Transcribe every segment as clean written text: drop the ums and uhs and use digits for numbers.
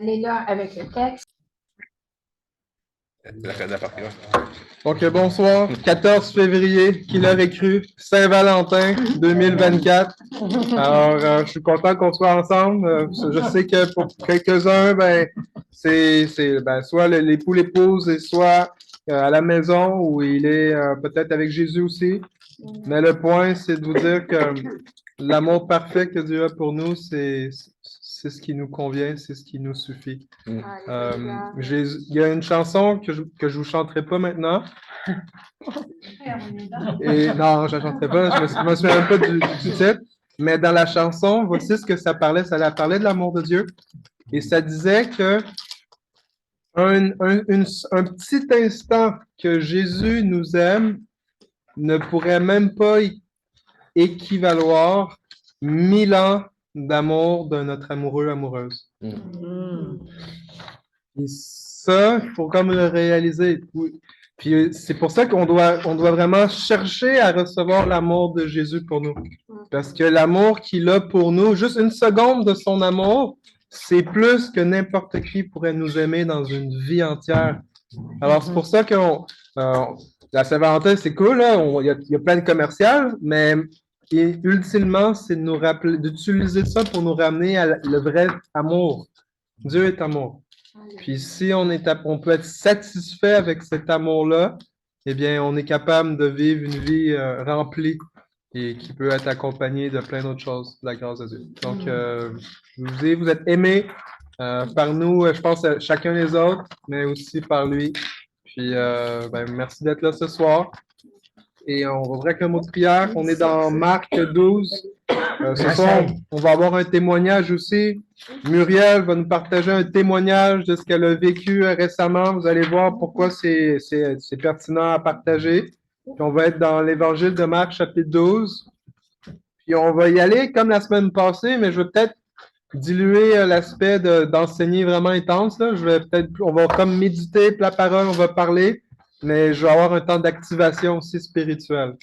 aller là avec le texte. Donc, bonsoir. 14 février, qui l'aurait cru? Saint-Valentin 2024. Alors, je suis content qu'on soit ensemble. Je sais que pour quelques-uns, c'est soit l'époux, l'épouse, et soit à la maison où il est peut-être avec Jésus aussi. Mais le point, c'est de vous dire que l'amour parfait que Dieu a pour nous, c'est ce qui nous convient, c'est ce qui nous suffit. Il y a une chanson que je vous chanterai pas maintenant. Et non, je ne la chanterai pas, je me souviens même pas du titre. Mais dans la chanson, voici ce que ça parlait. Ça parlait de l'amour de Dieu. Et ça disait que un petit instant que Jésus nous aime ne pourrait même pas équivaloir 1000 ans d'amour de notre amoureux, amoureuse. Et ça, il faut comme le réaliser. Puis c'est pour ça qu'on doit vraiment chercher à recevoir l'amour de Jésus pour nous. Parce que l'amour qu'il a pour nous, juste une seconde de son amour, c'est plus que n'importe qui pourrait nous aimer dans une vie entière. Alors c'est pour ça que la Saint-Valentin, c'est cool, là, il y a plein de commerciales, mais ultimement, c'est de nous rappeler, d'utiliser ça pour nous ramener à le vrai amour. Dieu est amour. Puis si on peut être satisfait avec cet amour-là, eh bien, on est capable de vivre une vie remplie et qui peut être accompagnée de plein d'autres choses, de la grâce de Dieu. Donc, vous êtes aimés par nous, je pense, chacun les autres, mais aussi par lui. Puis, merci d'être là ce soir. Et on va ouvrir avec un mot de prière. On est dans Marc 12. Ce soir, on va avoir un témoignage aussi. Muriel va nous partager un témoignage de ce qu'elle a vécu récemment. Vous allez voir pourquoi c'est pertinent à partager. Puis on va être dans l'Évangile de Marc, chapitre 12. Puis on va y aller comme la semaine passée, mais je vais peut-être diluer l'aspect d'enseigner vraiment intense. Là. On va comme méditer la parole, on va parler, mais je vais avoir un temps d'activation aussi spirituelle.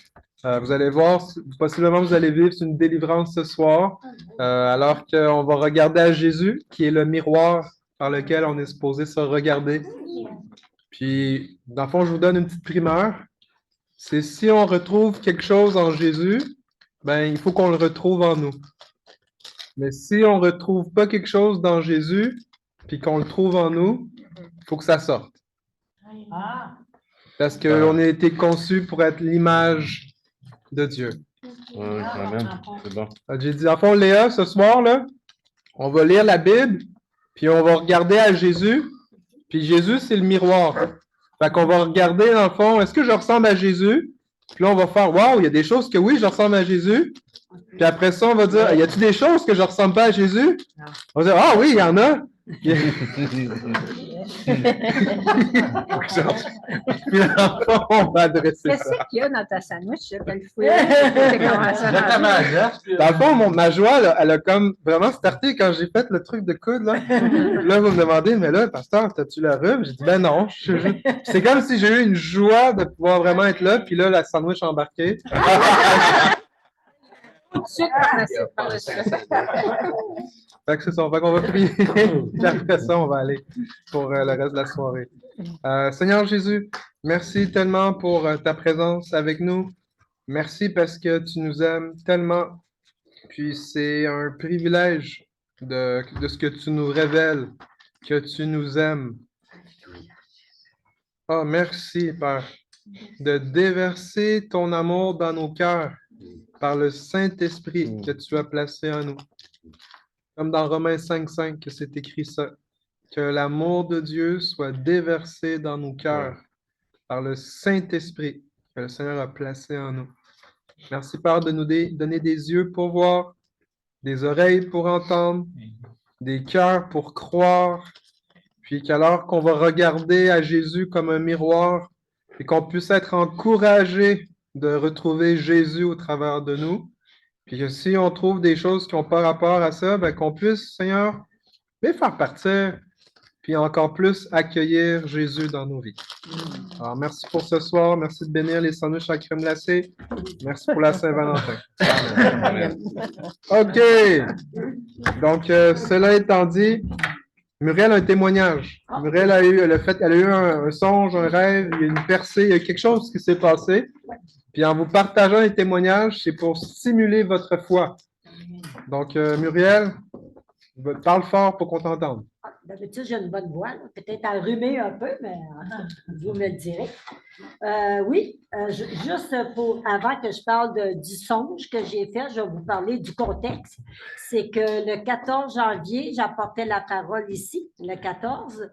Vous allez voir, possiblement vous allez vivre une délivrance ce soir, alors qu'on va regarder à Jésus, qui est le miroir par lequel on est supposé se regarder. Puis, dans le fond, je vous donne une petite primeur. C'est si on retrouve quelque chose en Jésus, il faut qu'on le retrouve en nous. Mais si on ne retrouve pas quelque chose dans Jésus, puis qu'on le trouve en nous, il faut que ça sorte. Parce qu'on a été conçus pour être l'image de Dieu. Oui, amen. C'est bon. J'ai dit, en fond, Léa, ce soir, là, on va lire la Bible, puis on va regarder à Jésus, puis Jésus, c'est le miroir. Fait qu'on va regarder, dans le fond, est-ce que je ressemble à Jésus? Puis là, on va faire, waouh, il y a des choses que oui, je ressemble à Jésus. Puis après ça, on va dire, y a-t-il des choses que je ne ressemble pas à Jésus? On va dire, ah oui, il y en a. Puis on va adresser ça. Qu'est-ce qu'il y a dans ta sandwich? T'as le fouet. Dans le fond, ma joie, là, elle a comme vraiment starté quand j'ai fait le truc de coude. Là, vous me demandez, mais là, pasteur, t'as-tu la rhume? J'ai dit, ben non. C'est comme si j'ai eu une joie de pouvoir vraiment être là, puis là, la sandwich embarquée. Tout de suite, par le suite. Fait que c'est ça. Fait qu'on va prier. Puis après ça, on va aller pour le reste de la soirée. Seigneur Jésus, merci tellement pour ta présence avec nous. Merci parce que tu nous aimes tellement. Puis c'est un privilège de ce que tu nous révèles, que tu nous aimes. Oh, merci, Père, de déverser ton amour dans nos cœurs par le Saint-Esprit que tu as placé en nous. Comme dans Romains 5,5 que c'est écrit ça, que l'amour de Dieu soit déversé dans nos cœurs par le Saint-Esprit que le Seigneur a placé en nous. Merci, Père, de nous donner des yeux pour voir, des oreilles pour entendre, des cœurs pour croire, puis qu'alors qu'on va regarder à Jésus comme un miroir et qu'on puisse être encouragé de retrouver Jésus au travers de nous, puis que si on trouve des choses qui n'ont pas rapport à ça, qu'on puisse, Seigneur, les faire partir, puis encore plus accueillir Jésus dans nos vies. Alors, merci pour ce soir. Merci de bénir les sandwichs à crème glacée. Merci pour la Saint-Valentin. OK. Donc, cela étant dit, Muriel a un témoignage. Ah. Muriel a eu un songe, un rêve, il y a une percée, il y a quelque chose qui s'est passé. Puis en vous partageant les témoignages, c'est pour stimuler votre foi. Donc, Muriel, parle fort pour qu'on t'entende. D'habitude, j'ai une bonne voix, là. Peut-être enrhumée un peu, mais vous me le direz. Oui, juste avant que je parle du songe que j'ai fait, je vais vous parler du contexte. C'est que le 14 janvier, j'apportais la parole ici, le 14.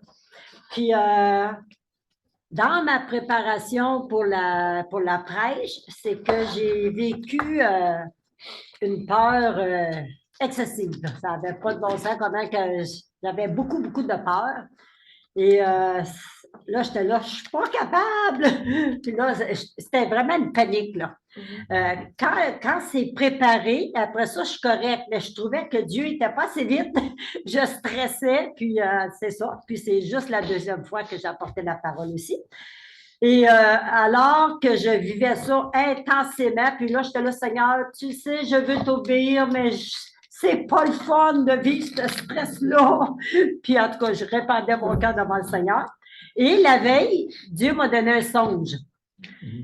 Puis, dans ma préparation pour la prêche, c'est que j'ai vécu une peur excessive. Ça n'avait pas de bon sens, comment que j'avais beaucoup, beaucoup de peur. Et là, j'étais là, je ne suis pas capable. Puis là, c'était vraiment une panique, là. Quand c'est préparé, après ça, je suis correcte, mais je trouvais que Dieu n'était pas assez vite. Je stressais, puis c'est ça. Puis c'est juste la deuxième fois que j'apportais la parole aussi. Et alors que je vivais ça intensément, puis là, j'étais là, Seigneur, tu sais, je veux t'obéir, mais c'est pas le fun de vivre ce stress-là. Puis en tout cas, je répandais mon cœur devant le Seigneur. Et la veille, Dieu m'a donné un songe.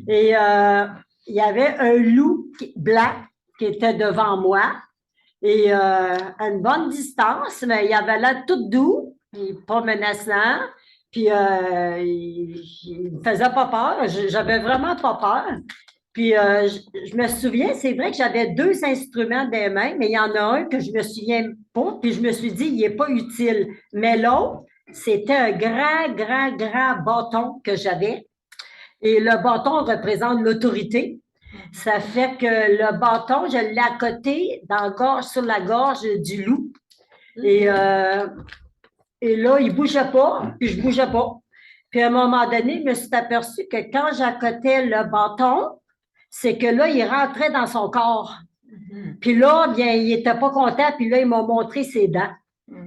Et il y avait un loup blanc qui était devant moi. Et à une bonne distance, mais il avait l'air tout doux, pas menaçant. Puis il ne me faisait pas peur. J'avais vraiment pas peur. Puis je me souviens, c'est vrai que j'avais 2 instruments des mains, mais il y en a un que je me souviens pas, puis je me suis dit, il n'est pas utile. Mais l'autre, c'était un grand bâton que j'avais. Et le bâton représente l'autorité. Ça fait que le bâton, je l'ai accoté sur la gorge du loup. Et là, il ne bougeait pas, puis je ne bougeais pas. Puis à un moment donné, je me suis aperçu que quand j'accotais le bâton, c'est que là, il rentrait dans son corps. Puis là, bien, il n'était pas content, puis là, il m'a montré ses dents.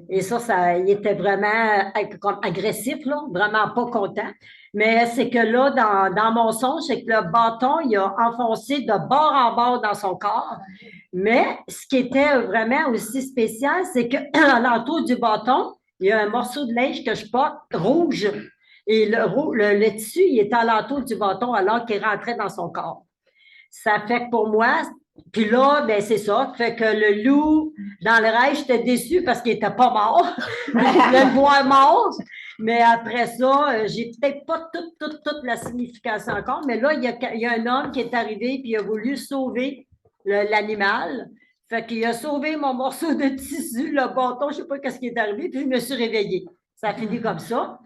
Et ça, il était vraiment comme agressif, là, vraiment pas content. Mais c'est que là, dans mon songe, c'est que le bâton, il a enfoncé de bord en bord dans son corps. Mais ce qui était vraiment aussi spécial, c'est qu'à l'entour du bâton, il y a un morceau de linge que je porte rouge. Et le tissu, il était à l'entour du bâton alors qu'il rentrait dans son corps. Ça fait que pour moi, puis là, ben c'est ça. Fait que le loup, dans le rêve, j'étais déçue parce qu'il n'était pas mort. Je voulais le voir mort. Mais après ça, j'ai peut-être pas toute la signification encore. Mais là, il y a un homme qui est arrivé puis il a voulu sauver l'animal. Fait qu'il a sauvé mon morceau de tissu, le bâton, je ne sais pas ce qui est arrivé, puis je me suis réveillée. Ça a fini comme ça.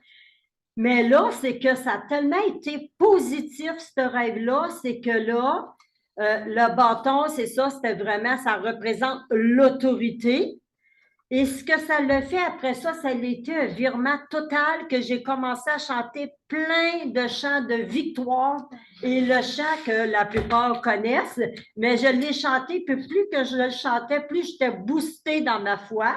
Mais là, c'est que ça a tellement été positif, ce rêve-là, c'est que là, le bâton, c'est ça, c'était vraiment, ça représente l'autorité. Et ce que ça l'a fait après ça, ça a été un virement total que j'ai commencé à chanter plein de chants de victoire et le chant que la plupart connaissent, mais je l'ai chanté, puis plus que je le chantais, plus j'étais boostée dans ma foi.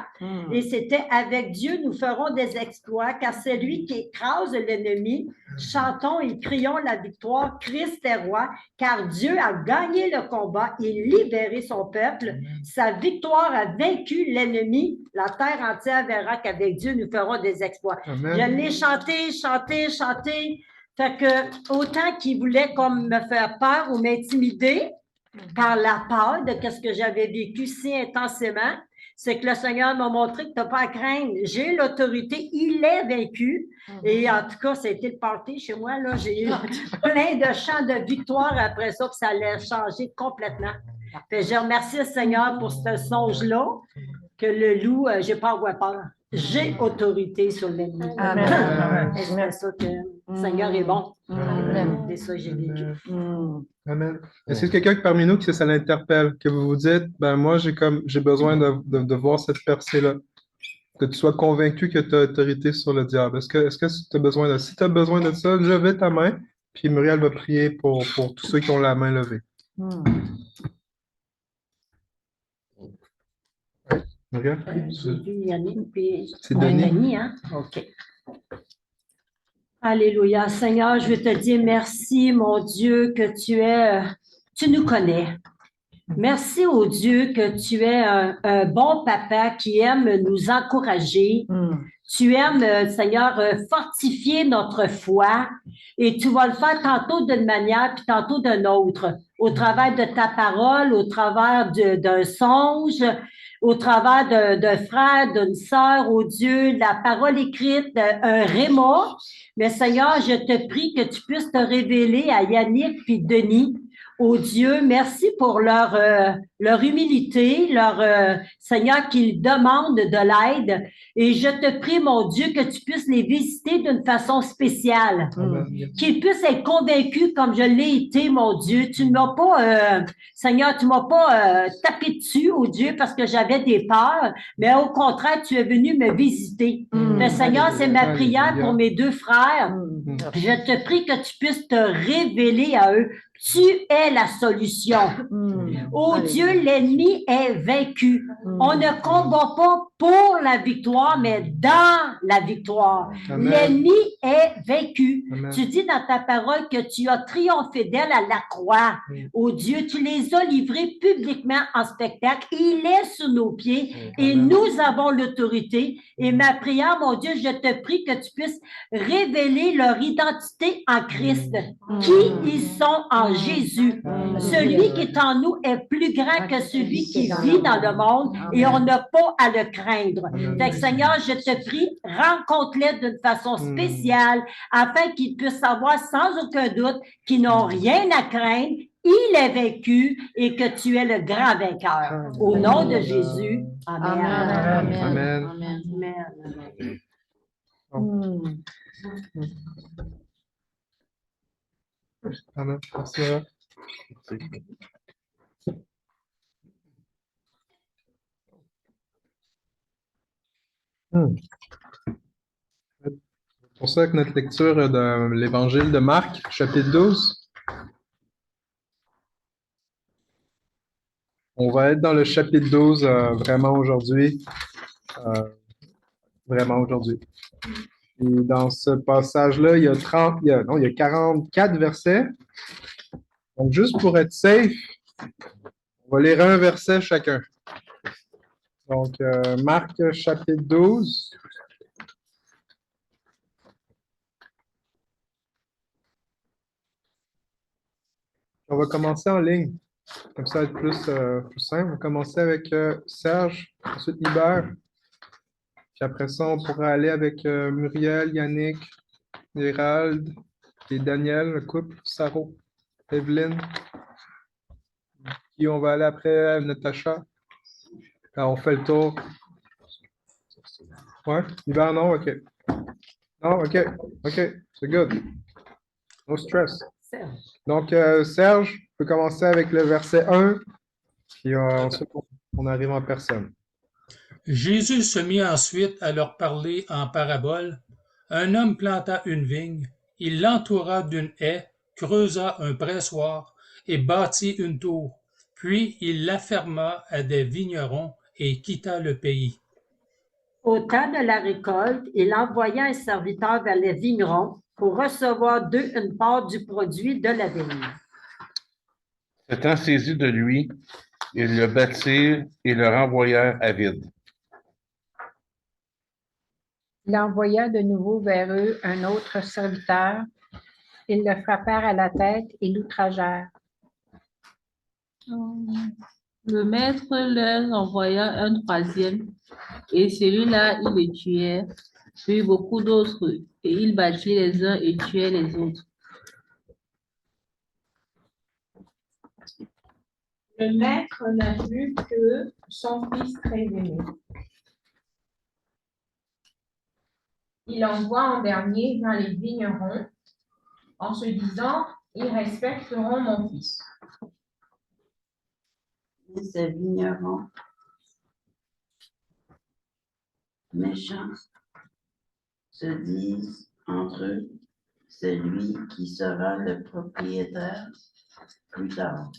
Et c'était avec Dieu, nous ferons des exploits, car c'est lui qui écrase l'ennemi. Chantons et crions la victoire, Christ est roi, car Dieu a gagné le combat et libéré son peuple. Sa victoire a vaincu l'ennemi. La terre entière verra qu'avec Dieu, nous ferons des exploits. Amen. Je l'ai chanté. Fait que autant qu'il voulait comme me faire peur ou m'intimider par la peur de ce que j'avais vécu si intensément, c'est que le Seigneur m'a montré que tu n'as pas à craindre. J'ai l'autorité, il est vaincu. Et en tout cas, ça a été le party chez moi. Là, j'ai eu plein de chants de victoire après ça, puis ça allait changer complètement. Fait, je remercie le Seigneur pour ce songe-là, que le loup, je n'ai pas à avoir peur. J'ai autorité sur l'ennemi. Amen. C'est ça que le Seigneur est bon. C'est ça que j'ai vécu. Amen. Est-ce qu'il y a quelqu'un parmi nous que ça l'interpelle, que vous vous dites, ben moi, j'ai besoin de voir cette percée-là, que tu sois convaincu que tu as autorité sur le diable. Est-ce que tu as besoin de ça? Si tu as besoin de ça, levez ta main, puis Muriel va prier pour tous ceux qui ont la main levée. Muriel? J'ai vu Yannick, puis C'est Denis. hein? OK. Alléluia. Seigneur, je veux te dire merci, mon Dieu, que tu nous connais. Merci au Dieu que tu es un bon papa qui aime nous encourager. Tu aimes, Seigneur, fortifier notre foi et tu vas le faire tantôt d'une manière puis tantôt d'une autre, au travers de ta parole, au travers d'un songe, au travers d'un frère, d'une sœur, oh Dieu, la parole écrite, un réma. Mais Seigneur, je te prie que tu puisses te révéler à Yannick puis Denis. Oh Dieu, merci pour leur humilité, Seigneur, qu'ils demandent de l'aide. Et je te prie, mon Dieu, que tu puisses les visiter d'une façon spéciale. Amen. Qu'ils puissent être convaincus comme je l'ai été, mon Dieu. Tu ne m'as pas, Seigneur, tu ne m'as pas tapé dessus, oh Dieu, parce que j'avais des peurs, mais au contraire, tu es venu me visiter. Mais Seigneur, c'est ma prière pour mes deux frères. Je te prie que tu puisses te révéler à eux. Tu es la solution. Oh Dieu, l'ennemi est vaincu. On ne combat pas pour la victoire, mais dans la victoire. Amen. L'ennemi est vaincu. Amen. Tu dis dans ta parole que tu as triomphé d'elle à la croix. Oh Dieu, tu les as livrés publiquement en spectacle. Il est sous nos pieds et Amen. nous avons l'autorité. Et ma prière, mon Dieu, je te prie que tu puisses révéler leur identité en Christ, qui ils sont en Jésus. Celui qui est en nous est plus grand que celui qui vit dans le monde et on n'a pas à le craindre. Fait que Seigneur, je te prie, rencontre-les d'une façon spéciale afin qu'ils puissent savoir sans aucun doute qu'ils n'ont rien à craindre. Il est vaincu et que tu es le grand vainqueur. Au nom de Jésus. Amen. Amen. Amen. Amen. Merci, Laura. C'est pour ça que notre lecture de l'Évangile de Marc, chapitre 12, on va être dans le chapitre 12 vraiment aujourd'hui. Vraiment aujourd'hui. Et dans ce passage-là, il y a 44 versets. Donc, juste pour être safe, on va lire un verset chacun. Donc, Marc, chapitre 12. On va commencer en ligne. Comme ça, va être plus simple. On va commencer avec Serge, ensuite Hubert. Puis après ça, on pourra aller avec Muriel, Yannick, Gérald et Daniel, le couple, Saro, Evelyne. Puis on va aller après Natacha. Alors, on fait le tour. Ouais? Hubert, non? OK. Non, OK. OK. C'est good. No stress. Donc, Serge, tu peux commencer avec le verset 1. Puis ensuite, on arrive en personne. Jésus se mit ensuite à leur parler en parabole. Un homme planta une vigne, il l'entoura d'une haie, creusa un pressoir et bâtit une tour. Puis il la ferma à des vignerons et quitta le pays. Au temps de la récolte, il envoya un serviteur vers les vignerons pour recevoir d'eux une part du produit de la vigne. S'étant saisis de lui, ils le battirent et le renvoyèrent à vide. Il envoya de nouveau vers eux un autre serviteur. Ils le frappèrent à la tête et l'outragèrent. Le maître leur envoya un troisième, et celui-là, ils le tuèrent, puis beaucoup d'autres, et ils battirent les uns et tuèrent les autres. Le maître n'a vu que son fils très aimé. Il envoie en dernier vers les vignerons en se disant, ils respecteront mon fils. Et ces vignerons méchants se disent entre eux, c'est lui qui sera le propriétaire plus tard.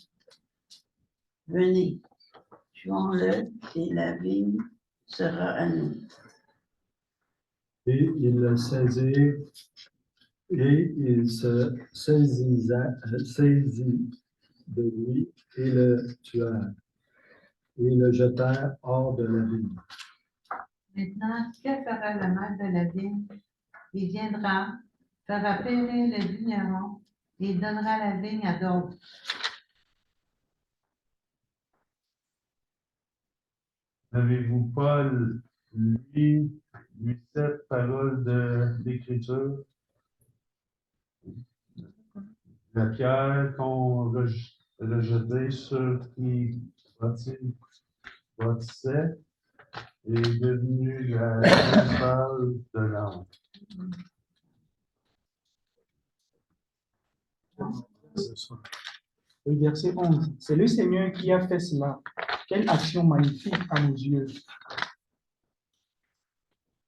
Venez, tuons-le et la vigne sera à nous. Et il le saisit, et il se saisit de lui et le tua, et le jetèrent hors de la ville. Maintenant, que fera le maître de la vigne? Il viendra, fera périr les vignerons et donnera la vigne à d'autres. N'avez-vous pas lu cette parole d'Écriture? La pierre qu'on rejetait sur qui bâtissait est devenue la principale de l'âme. Le verset 11. C'est le Seigneur qui a fait cela. Quelle action magnifique à nos yeux.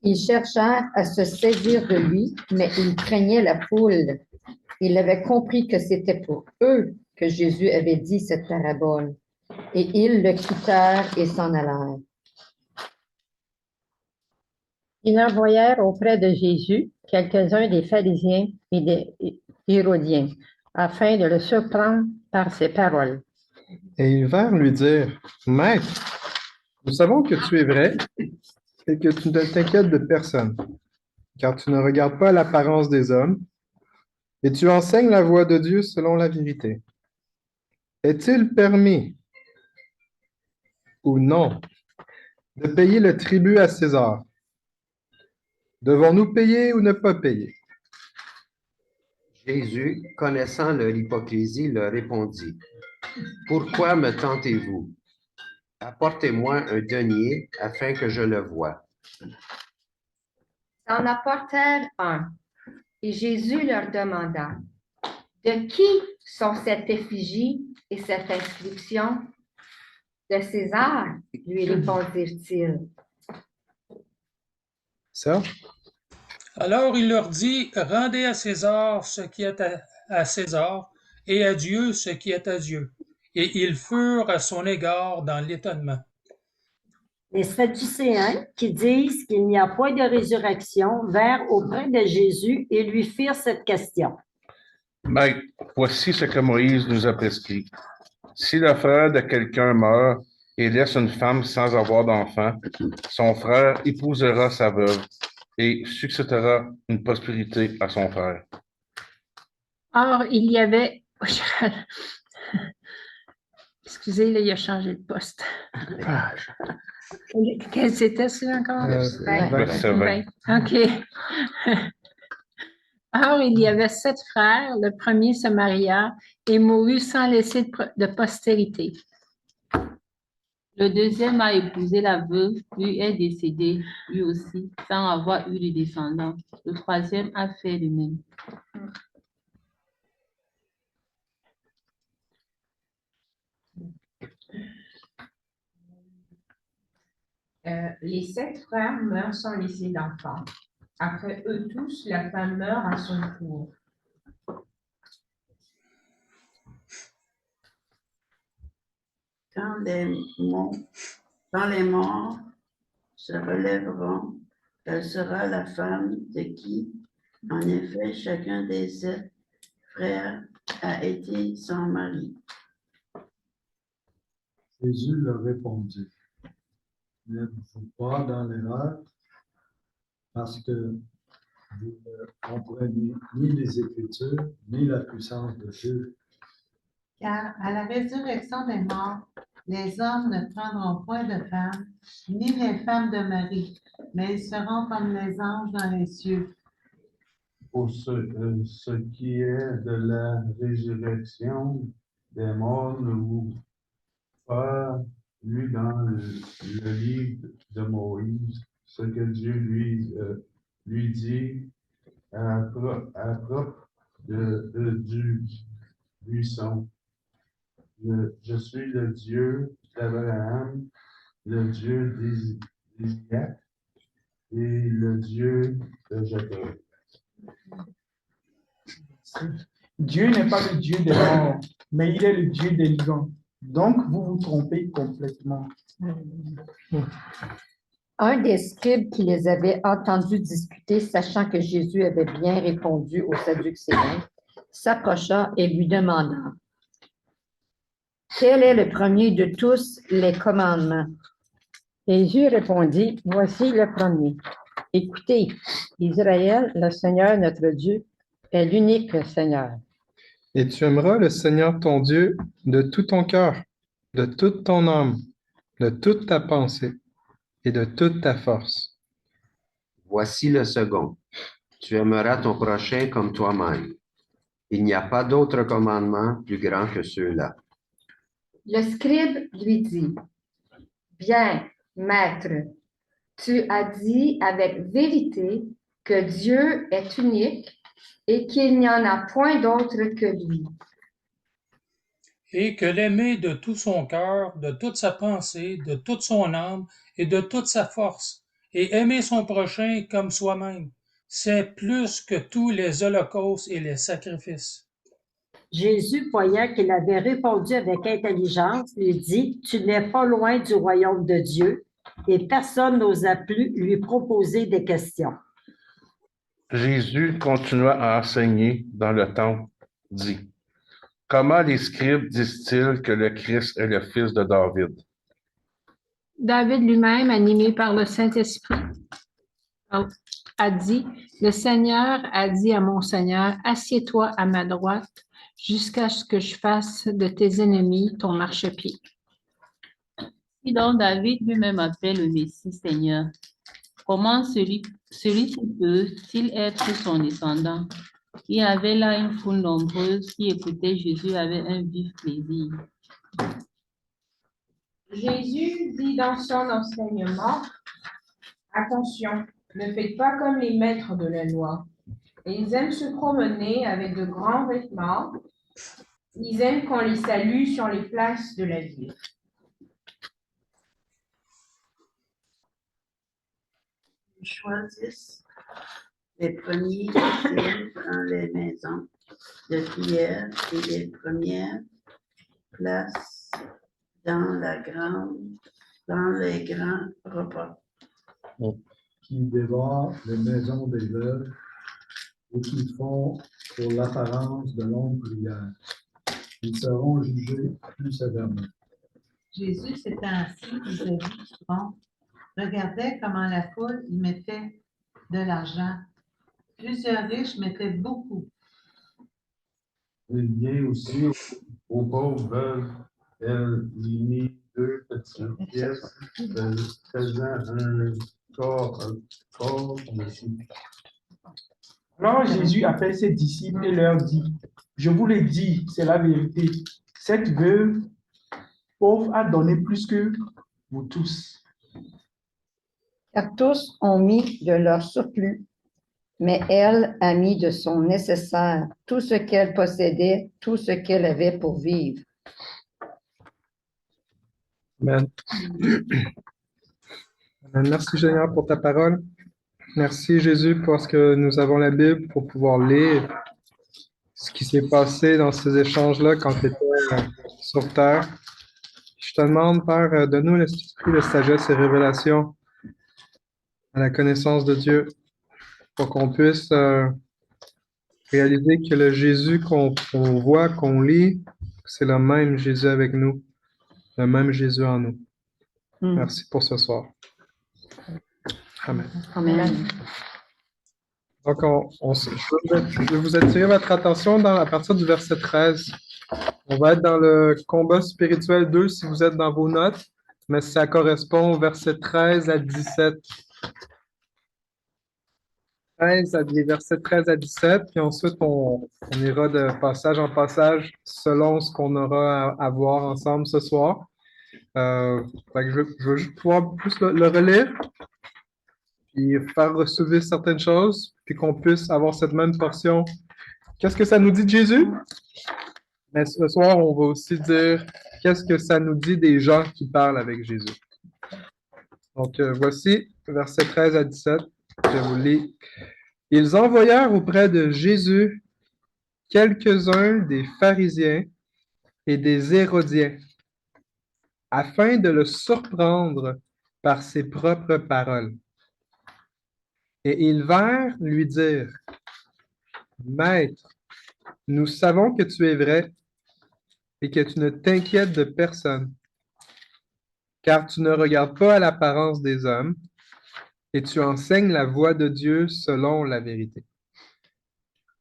Ils cherchèrent à se saisir de lui, mais ils craignaient la foule. Ils avaient compris que c'était pour eux que Jésus avait dit cette parabole. Et ils le quittèrent et s'en allèrent. Ils envoyèrent auprès de Jésus quelques-uns des pharisiens et des hérodiens, afin de le surprendre par ses paroles. Et ils vinrent lui dire, Maître, nous savons que tu es vrai et que tu ne t'inquiètes de personne, car tu ne regardes pas l'apparence des hommes, et tu enseignes la voie de Dieu selon la vérité. Est-il permis ou non de payer le tribut à César? Devons-nous payer ou ne pas payer? Jésus, connaissant leur hypocrisie, leur répondit, Pourquoi me tentez-vous? Apportez-moi un denier afin que je le voie. En apportèrent un. Et Jésus leur demanda, De qui sont cette effigie et cette inscription? De César, lui répondirent-ils. Ça? Alors il leur dit, Rendez à César ce qui est à César, et à Dieu ce qui est à Dieu. Et ils furent à son égard dans l'étonnement. Les Sadducéens, qui disent qu'il n'y a point de résurrection, vinrent auprès de Jésus et lui firent cette question. Maître, voici ce que Moïse nous a prescrit. Si le frère de quelqu'un meurt et laisse une femme sans avoir d'enfant, son frère épousera sa veuve et succédera une prospérité à son frère. Or, il y avait... Excusez, là, il a changé de poste. Quel c'était ça encore? Verset 20. OK. Or, il y avait 7 frères. Le premier se maria et mourut sans laisser de postérité. Le deuxième a épousé la veuve, lui est décédé, lui aussi, sans avoir eu de descendants. Le troisième a fait de même. Les 7 frères meurent sans laisser d'enfants. Après eux tous, la femme meurt à son tour. Quand les morts se relèveront, elle sera la femme de qui, en effet, chacun des 7 frères a été sans mari. Jésus leur répondit, N'êtes-vous pas dans l'erreur, parce que vous ne comprenez ni les Écritures, ni la puissance de Dieu. Car à la résurrection des morts, les hommes ne prendront point de femmes, ni les femmes de mari, mais ils seront comme les anges dans les cieux. Pour ce qui est de la résurrection des morts, ne vous pas lu dans le livre de Moïse ce que Dieu lui dit à propos du buisson. Je suis le Dieu d'Abraham, le Dieu d'Isaac et le Dieu de Jacob. Dieu n'est pas le Dieu des morts, mais il est le Dieu des vivants. Donc, vous vous trompez complètement. Un des scribes qui les avait entendus discuter, sachant que Jésus avait bien répondu aux Sadducéens, s'approcha et lui demanda, « Quel est le premier de tous les commandements? » Jésus répondit, voici le premier. Écoutez, Israël, le Seigneur notre Dieu est l'unique Seigneur. Et tu aimeras le Seigneur ton Dieu de tout ton cœur, de toute ton âme, de toute ta pensée et de toute ta force. Voici le second. Tu aimeras ton prochain comme toi-même. Il n'y a pas d'autre commandement plus grand que ceux-là. Le scribe lui dit, bien, maître, tu as dit avec vérité que Dieu est unique et qu'il n'y en a point d'autre que lui. Et que l'aimer de tout son cœur, de toute sa pensée, de toute son âme et de toute sa force, et aimer son prochain comme soi-même, c'est plus que tous les holocaustes et les sacrifices. Jésus, voyant qu'il avait répondu avec intelligence, lui dit, tu n'es pas loin du royaume de Dieu, et personne n'osa plus lui proposer des questions. Jésus continua à enseigner dans le temple, dit, comment les scribes disent-ils que le Christ est le fils de David? David lui-même, animé par le Saint-Esprit, a dit, le Seigneur a dit à mon Seigneur, assieds-toi à ma droite jusqu'à ce que je fasse de tes ennemis ton marchepied. Si donc David lui-même appelle le Messie Seigneur, comment celui-ci peut-il être son descendant? Il y avait là une foule nombreuse qui écoutait Jésus avec un vif plaisir. Jésus dit dans son enseignement, attention, ne faites pas comme les maîtres de la loi. Ils aiment se promener avec de grands vêtements. Ils aiment qu'on les salue sur les places de la ville. Ils choisissent les premiers sièges dans les maisons de prière et les premières places dans les grands repas. Qui dévorent les maisons des veuves et qui font pour l'apparence de longues prières. Ils seront jugés plus sévèrement. Jésus s'était assis vis-à-vis du trône, regardait comment la foule y mettait de l'argent. Plusieurs riches mettaient beaucoup. Il vient aussi aux pauvres veuves. Elle y mit 2 petites pièces, faisant un corps dessus. Alors Jésus appelle ses disciples et leur dit, je vous le dis, c'est la vérité. Cette veuve pauvre a donné plus que vous tous. Car tous ont mis de leur surplus, mais elle a mis de son nécessaire, tout ce qu'elle possédait, tout ce qu'elle avait pour vivre. Amen. Amen. Merci Seigneur pour ta parole. Merci Jésus parce que nous avons la Bible pour pouvoir lire ce qui s'est passé dans ces échanges-là quand tu étais sur terre. Je te demande, Père, donne-nous l'esprit de sagesse et révélation à la connaissance de Dieu pour qu'on puisse réaliser que le Jésus qu'on voit, qu'on lit, c'est le même Jésus avec nous, le même Jésus en nous. Merci pour ce soir. Amen. Amen. Donc, je vais vous attirer votre attention à partir du verset 13. On va être dans le combat spirituel 2 si vous êtes dans vos notes, mais ça correspond au verset 13 à 17. Les versets 13 à 17, puis ensuite on ira de passage en passage selon ce qu'on aura à voir ensemble ce soir. Fait que je veux juste pouvoir plus le relire, puis faire soulever certaines choses, puis qu'on puisse avoir cette même portion. Qu'est-ce que ça nous dit de Jésus? Mais ce soir, on va aussi dire qu'est-ce que ça nous dit des gens qui parlent avec Jésus. Donc, voici, versets 13 à 17, je vous lis. Ils envoyèrent auprès de Jésus quelques-uns des pharisiens et des hérodiens, afin de le surprendre par ses propres paroles. Et ils vinrent lui dire, « Maître, nous savons que tu es vrai et que tu ne t'inquiètes de personne, car tu ne regardes pas à l'apparence des hommes et tu enseignes la voie de Dieu selon la vérité.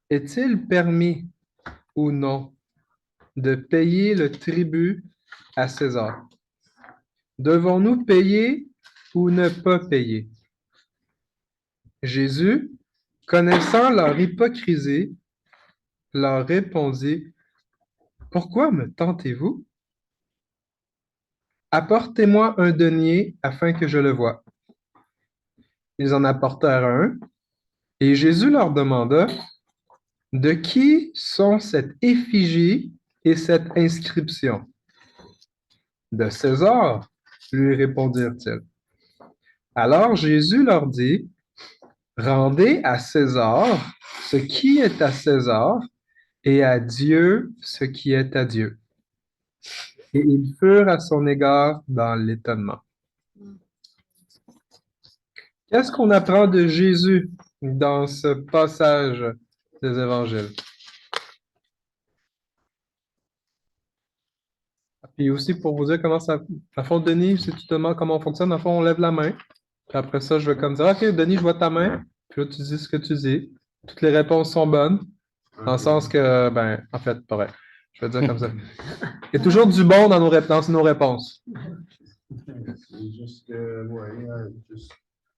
Est-il permis ou non de payer le tribut à César? Devons-nous payer ou ne pas payer? Jésus, connaissant leur hypocrisie, leur répondit, « Pourquoi me tentez-vous? Apportez-moi un denier afin que je le voie. » Ils en apportèrent un, et Jésus leur demanda, « De qui sont cette effigie et cette inscription? » « De César, lui répondirent-ils. Alors Jésus leur dit, « Rendez à César ce qui est à César et à Dieu ce qui est à Dieu. » Et ils furent à son égard dans l'étonnement. Qu'est-ce qu'on apprend de Jésus dans ce passage des évangiles? Puis aussi pour vous dire comment ça... À fond, Denis, si tu te demandes comment on fonctionne, à fond, on lève la main. Puis après ça, je vais comme dire, OK, Denis, je vois ta main. Puis là, tu dis ce que tu dis. Toutes les réponses sont bonnes. Dans le sens que, ben, en fait, pas vrai. Je vais dire comme ça. Il y a toujours du bon dans nos réponses. C'est juste que, ouais,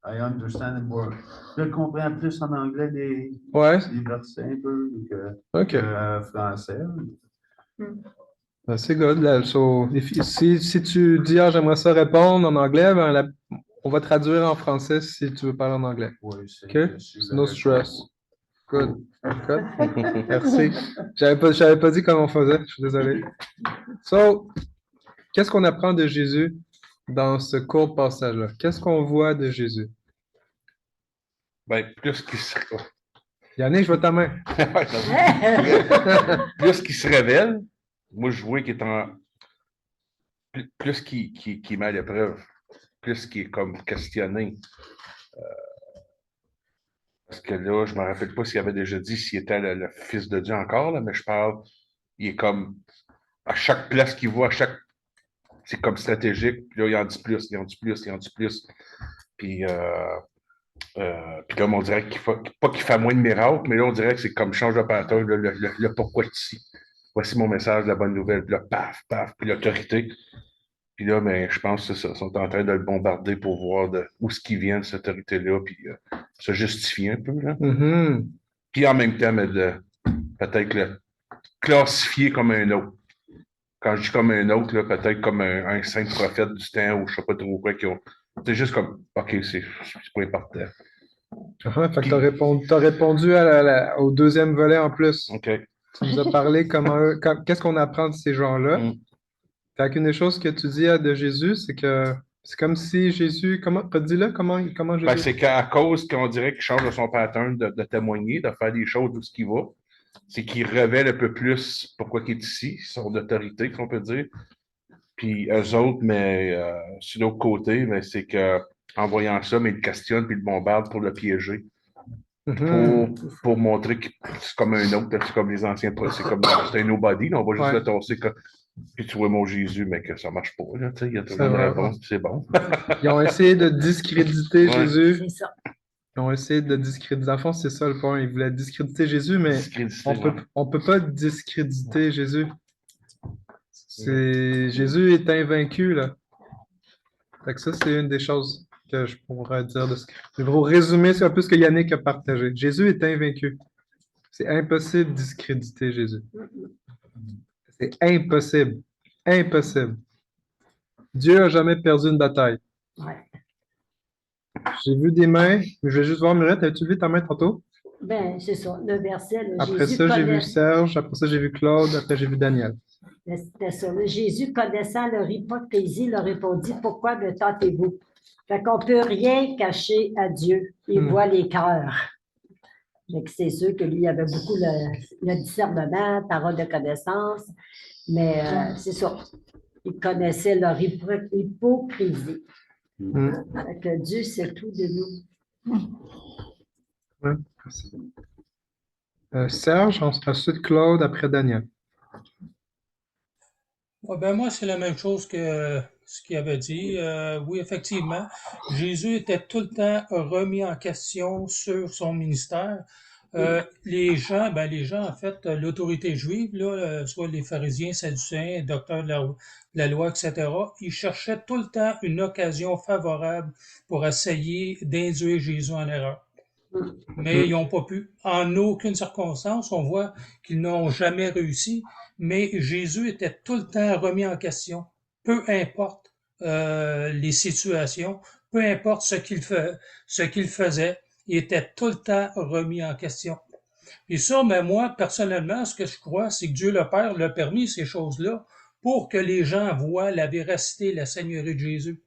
I understand it more. Je comprends plus en anglais des versets un peu que français. C'est good. Là, si tu dis, ah, j'aimerais ça répondre en anglais, ben, on va traduire en français si tu veux parler en anglais. Oui, OK? No stress. Good. Good. Merci. J'avais pas dit comment on faisait. Je suis désolé. So, qu'est-ce qu'on apprend de Jésus dans ce court passage-là? Qu'est-ce qu'on voit de Jésus? Ben, plus qu'il se... Yannick, je vois ta main. Plus qu'il se révèle, moi, je vois qu'il est en... Plus qu'il met à l'épreuve, plus qu'il est comme questionné. Parce que là, je ne me rappelle pas s'il avait déjà dit s'il était le Fils de Dieu encore, là, mais je parle, il est comme... À chaque place qu'il voit, c'est comme stratégique. Puis là, il en dit plus, il en dit plus, il en dit plus. Puis comme on dirait pas qu'il fait moins de miracles, mais là, on dirait que c'est comme change d'opérateur, le pourquoi ici. Voici mon message, la bonne nouvelle. Puis là, paf, paf, puis l'autorité. Puis là, ben, je pense que c'est ça. Ils sont en train de le bombarder pour voir où ce qui vient de cette autorité-là, puis se justifier un peu. Là. Mm-hmm. Puis en même temps, peut-être le classifier comme un autre. Quand je dis comme un autre, là, peut-être comme un saint prophète du temps ou je ne sais pas trop quoi. C'est juste comme, OK, c'est pas important. Fait que t'as répondu au deuxième volet en plus. OK. Tu nous as parlé qu'est-ce qu'on apprend de ces gens-là. Fait qu'une des choses que tu dis de Jésus, c'est que c'est comme si Jésus, dis-le, comment Jésus... Ben, c'est qu'à cause qu'on dirait qu'il change de son pattern de témoigner, de faire des choses d'où ce qu'il va, c'est qu'il révèle un peu plus pourquoi il est ici, son autorité, qu'on peut dire. Puis eux autres, mais sur l'autre côté, mais c'est qu'en voyant ça, mais ils le questionnent puis ils le bombardent pour le piéger. Pour montrer que c'est comme un autre, c'est comme les anciens, c'est un nobody, on va juste le tasser. Puis tu vois mon Jésus, mais que ça marche pas. Là, il y a toujours une réponse, puis c'est bon. Ils ont essayé de discréditer Jésus. C'est ça. Ils ont essayé de discréditer. En fond, c'est ça le point. Ils voulaient discréditer Jésus, mais on peut pas discréditer Jésus. Jésus est invaincu, là. Fait que ça, c'est une des choses que je pourrais dire. Je vais vous résumer, c'est un peu ce que Yannick a partagé. Jésus est invaincu. C'est impossible de discréditer Jésus. C'est impossible. Impossible. Dieu n'a jamais perdu une bataille. Ouais. J'ai vu des mains, mais je vais juste voir, Murette, as-tu levé ta main tantôt? Ben, c'est ça, le verset. Après ça, j'ai vu Serge, après ça, j'ai vu Claude, après j'ai vu Daniel. C'était ça. Jésus, connaissant leur hypocrisie, leur répondit, « Pourquoi me tentez-vous? » Fait qu'on ne peut rien cacher à Dieu. Il voit les cœurs. C'est sûr que lui, il avait beaucoup le discernement, parole de connaissance, mais c'est ça. Il connaissait leur hypocrisie. Fait que Dieu sait tout de nous. Serge, ensuite Claude, après Daniel. Ouais, ben moi, c'est la même chose que ce qu'il avait dit. Oui, effectivement, Jésus était tout le temps remis en question sur son ministère. Les gens, en fait, l'autorité juive, là, soit les pharisiens, sadducéens, docteurs de la loi, etc., ils cherchaient tout le temps une occasion favorable pour essayer d'induire Jésus en erreur. Mais ils n'ont pas pu. En aucune circonstance, on voit qu'ils n'ont jamais réussi, mais Jésus était tout le temps remis en question, peu importe les situations, peu importe ce qu'il faisait, il était tout le temps remis en question. Et ça, mais moi, personnellement, ce que je crois, c'est que Dieu le Père l'a permis, ces choses-là, pour que les gens voient la véracité, la Seigneurie de Jésus.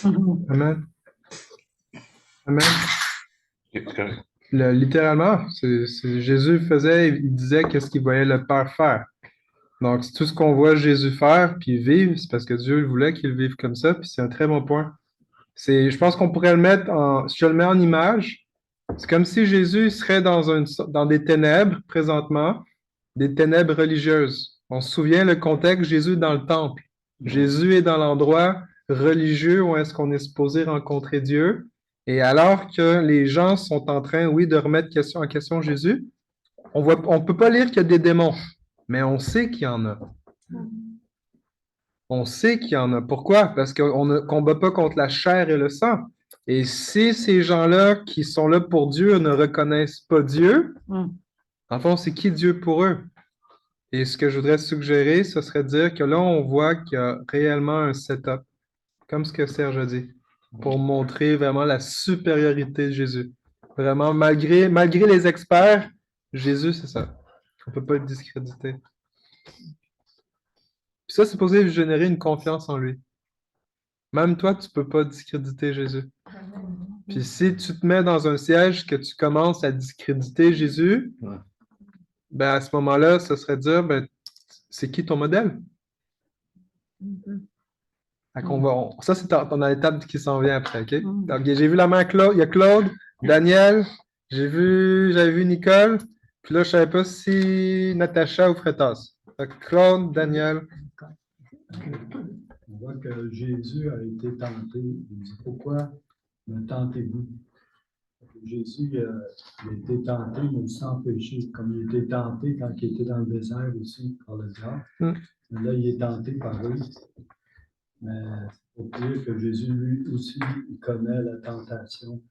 Amen. Amen. Littéralement, Jésus faisait, il disait qu'est-ce qu'il voyait le Père faire. Donc, c'est tout ce qu'on voit Jésus faire puis vivre, c'est parce que Dieu voulait qu'il vive comme ça, puis c'est un très bon point. Je pense qu'on pourrait le mettre si je le mets en image, c'est comme si Jésus serait dans des ténèbres présentement, des ténèbres religieuses. On se souvient le contexte, Jésus est dans le temple. Jésus est dans l'endroit religieux où est-ce qu'on est supposé rencontrer Dieu. Et alors que les gens sont en train, oui, de remettre en question Jésus, on peut pas lire qu'il y a des démons, mais on sait qu'il y en a. On sait qu'il y en a. Pourquoi? Parce qu'on ne combat pas contre la chair et le sang. Et si ces gens-là qui sont là pour Dieu ne reconnaissent pas Dieu, en fond, c'est qui Dieu pour eux? Et ce que je voudrais suggérer, ce serait de dire que là, on voit qu'il y a réellement un setup, comme ce que Serge a dit, pour montrer vraiment la supériorité de Jésus. Vraiment, malgré les experts, Jésus, c'est ça. On ne peut pas être discrédité. Puis ça, c'est supposé générer une confiance en lui. Même toi, tu ne peux pas discréditer Jésus. Puis si tu te mets dans un siège que tu commences à discréditer Jésus, ben à ce moment-là, ce serait de dire, ben, c'est qui ton modèle? Ça, c'est ton étape qui s'en vient après, OK? Donc, j'ai vu la main Claude, il y a Claude, Daniel, j'avais vu Nicole, puis là, je ne savais pas si Natacha ou Frétas. Claude, Daniel. On voit que Jésus a été tenté. Il dit, pourquoi me tentez-vous? Jésus a été tenté, mais sans péché. Comme il était tenté quand il était dans le désert aussi par le diable. Mais là, il est tenté par eux. Mais il faut dire que Jésus, lui aussi, il connaît la tentation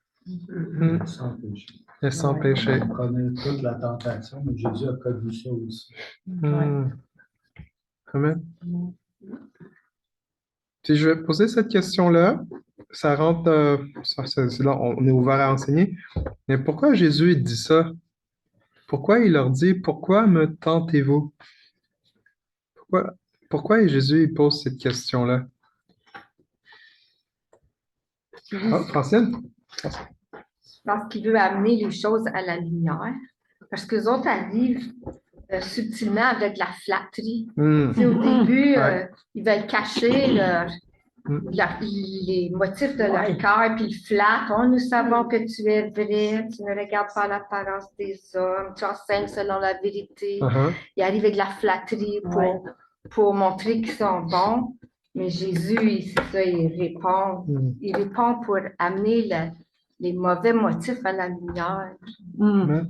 sans péché. Et sans péché. Il connaît toute la tentation, mais Jésus a connu ça aussi. Amen. Puis je vais poser cette question-là. Ça rentre, là, on est ouvert à enseigner. Mais pourquoi Jésus dit ça? Pourquoi il leur dit, pourquoi me tentez-vous? Pourquoi Jésus il pose cette question-là? Francine? Parce qu'il veut amener les choses à la lumière. Parce que les autres arrivent subtilement avec la flatterie. Au début, ils veulent cacher les motifs de leur cœur, puis ils flattent. Oh, nous savons que tu es vrai, tu ne regardes pas l'apparence des hommes, tu enseignes selon la vérité. Ils arrivent avec la flatterie pour montrer qu'ils sont bons. Mais Jésus, c'est ça, il répond. Il répond pour amener les mauvais motifs à la lumière à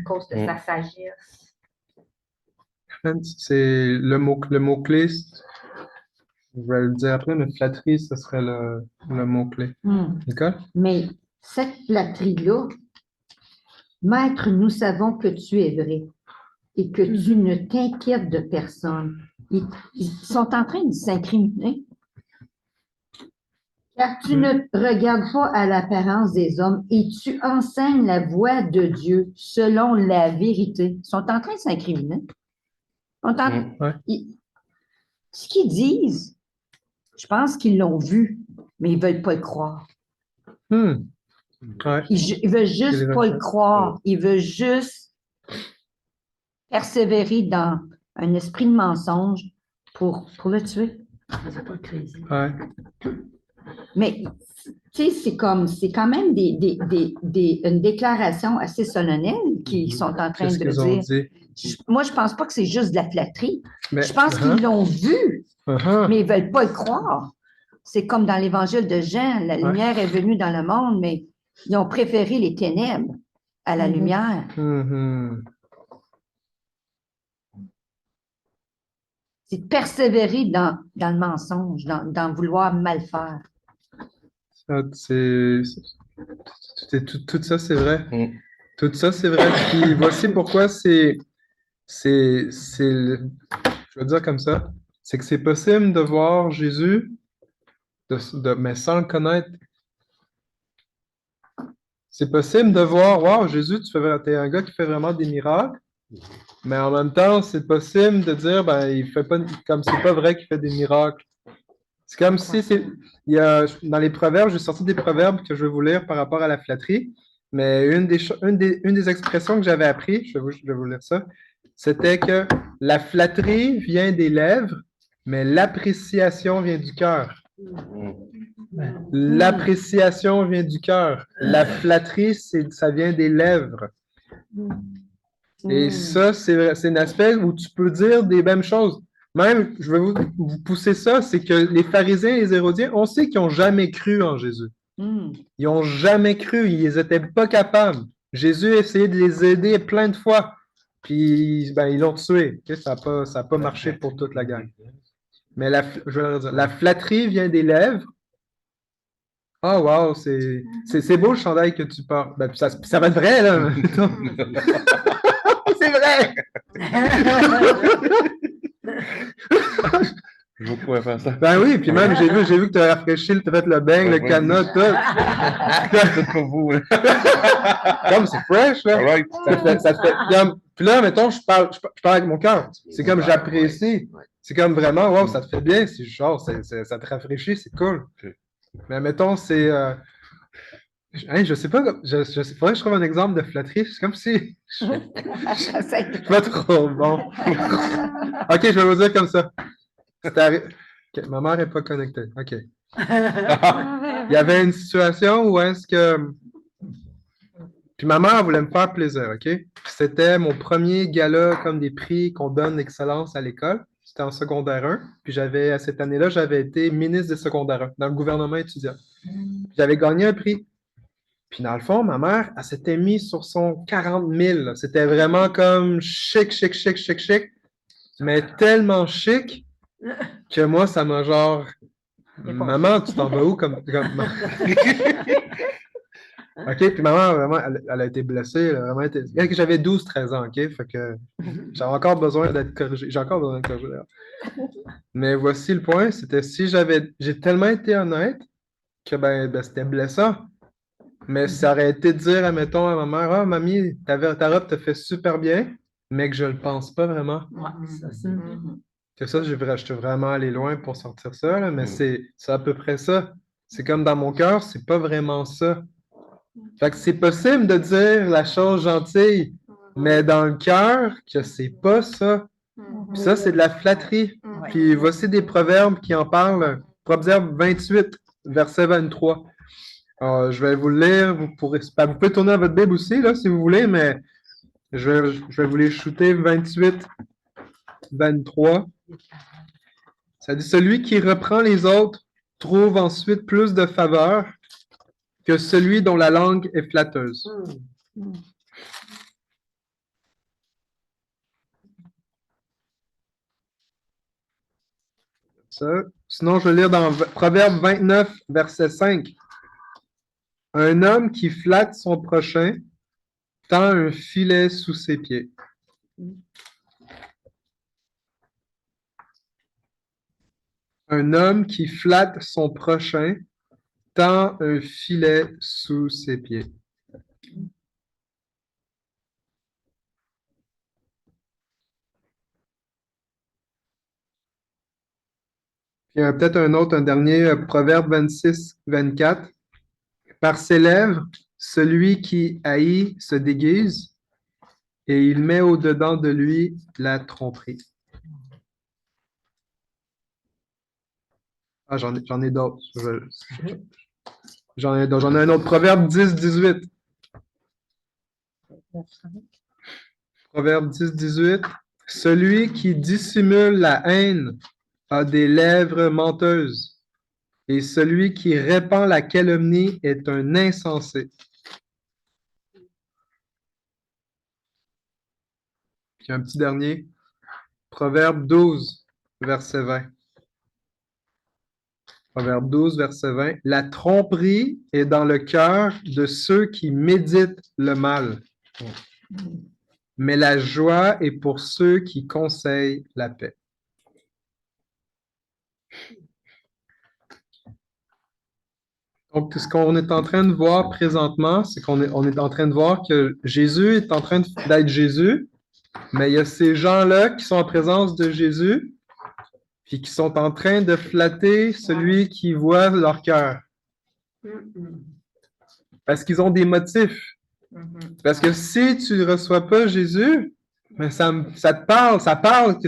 cause de sa sagesse. C'est le mot-clé, je vais le dire après, mais flatterie, ce serait le mot-clé. D'accord? Mais cette flatterie-là, Maître, nous savons que tu es vrai et que tu ne t'inquiètes de personne. Ils sont en train de s'incriminer. Car tu ne regardes pas à l'apparence des hommes et tu enseignes la voie de Dieu selon la vérité. Ils sont en train de s'incriminer. Ce qu'ils disent, je pense qu'ils l'ont vu, mais ils ne veulent pas le croire. Ils ne veulent juste pas le croire. Ils veulent juste persévérer dans un esprit de mensonge pour le tuer. Mais, tu sais, c'est quand même une déclaration assez solennelle qu'ils sont en train Qu'est-ce de qu'ils ont dire. dit? Moi, je pense pas que c'est juste de la flatterie. Mais, je pense qu'ils l'ont vu, mais ils veulent pas y croire. C'est comme dans l'Évangile de Jean, la lumière est venue dans le monde, mais ils ont préféré les ténèbres à la lumière. C'est de persévérer dans le mensonge, dans vouloir mal faire. Tout ça, c'est vrai. Tout ça, c'est vrai. Puis voici pourquoi je vais dire comme ça, c'est que c'est possible de voir Jésus, mais sans le connaître. C'est possible de voir, wow, Jésus, t'es un gars qui fait vraiment des miracles, mais en même temps, c'est possible de dire, ben, il fait pas, comme c'est pas vrai qu'il fait des miracles. C'est comme si dans les proverbes, j'ai sorti des proverbes que je vais vous lire par rapport à la flatterie, mais une des expressions que j'avais appris, je vais vous lire ça, c'était que la flatterie vient des lèvres, mais l'appréciation vient du cœur. L'appréciation vient du cœur. La flatterie, ça vient des lèvres. Et ça, c'est un aspect où tu peux dire des mêmes choses. Même, je vais vous pousser ça, c'est que les pharisiens et les hérodiens, on sait qu'ils n'ont jamais cru en Jésus. Ils n'ont jamais cru, ils n'étaient pas capables. Jésus a essayé de les aider plein de fois, puis ben, ils l'ont tué. Okay? Ça n'a pas marché pour toute la gang. Mais je veux dire, la flatterie vient des lèvres. Oh wow, c'est beau le chandail que tu portes. Ben, ça va être vrai, là. C'est vrai! Je pourrais faire ça. Ben oui, puis même, j'ai vu que tu as rafraîchi, tu as fait le beigne, le canot, tout. C'est pour vous. Comme c'est fresh, là. Right. Ça te fait comme. Puis là, mettons, je parle avec mon cœur. C'est comme j'apprécie. C'est comme vraiment, wow, ça te fait bien. C'est genre, ça te rafraîchit, c'est cool. Mais mettons, c'est. Je sais pas, faudrait que je trouve un exemple de flatterie. C'est comme si. Je suis pas trop bon. Ok, je vais vous dire comme ça. Okay, ma mère n'est pas connectée. OK. Il y avait une situation où est-ce que. Puis ma mère voulait me faire plaisir, OK? C'était mon premier gala comme des prix qu'on donne d'excellence à l'école. C'était en secondaire 1. Puis à cette année-là, j'avais été ministre des secondaires 1 dans le gouvernement étudiant. J'avais gagné un prix. Puis dans le fond, ma mère, elle s'était mise sur son 40 000. C'était vraiment comme chic, chic, chic, chic, chic. Mais tellement chic que moi, ça m'a genre. Maman, tu t'en vas où comme... OK, puis maman, vraiment, elle a été blessée. Elle a vraiment été... J'avais 12-13 ans, OK? Fait que j'avais encore besoin d'être corrigé. J'ai encore besoin d'être corrigé, d'ailleurs. Mais voici le point, c'était si j'ai tellement été honnête que ben c'était blessant. Mais ça aurait été de dire, admettons, à ma mère, ah, mamie, ta robe te fait super bien, mais que je le pense pas vraiment. Ouais, ça, c'est. Que ça, je vraiment aller loin pour sortir ça, là, mais c'est à peu près ça. C'est comme dans mon cœur, c'est pas vraiment ça. Fait que c'est possible de dire la chose gentille, mais dans le cœur, que c'est pas ça. Puis ça, c'est de la flatterie. Puis voici des proverbes qui en parlent. Proverbe 28, verset 23. Alors, je vais vous le lire. Vous pouvez tourner à votre Bible aussi, là, si vous voulez, mais je vais vous les shooter 28, 23. Ça dit, celui qui reprend les autres trouve ensuite plus de faveur que celui dont la langue est flatteuse. Ça. Sinon, je vais lire dans Proverbe 29, verset 5. Un homme qui flatte son prochain tend un filet sous ses pieds. Un homme qui flatte son prochain tend un filet sous ses pieds. Puis il y a peut-être un dernier, Proverbe 26, 24. Par ses lèvres, celui qui haït se déguise, et il met au-dedans de lui la tromperie. Ah, j'en ai d'autres. J'en ai un autre. Proverbe 10, 18. Proverbe 10, 18. Celui qui dissimule la haine a des lèvres menteuses, et celui qui répand la calomnie est un insensé. Puis un petit dernier. Proverbe 12, verset 20. Proverbe 12, verset 20. La tromperie est dans le cœur de ceux qui méditent le mal, mais la joie est pour ceux qui conseillent la paix. Donc, ce qu'on est en train de voir présentement, c'est qu'on est en train de voir que Jésus est en train d'être Jésus, mais il y a ces gens-là qui sont en présence de Jésus, puis qui sont en train de flatter celui qui voit leur cœur. Parce qu'ils ont des motifs. Parce que si tu ne reçois pas Jésus, mais ça te parle, ça parle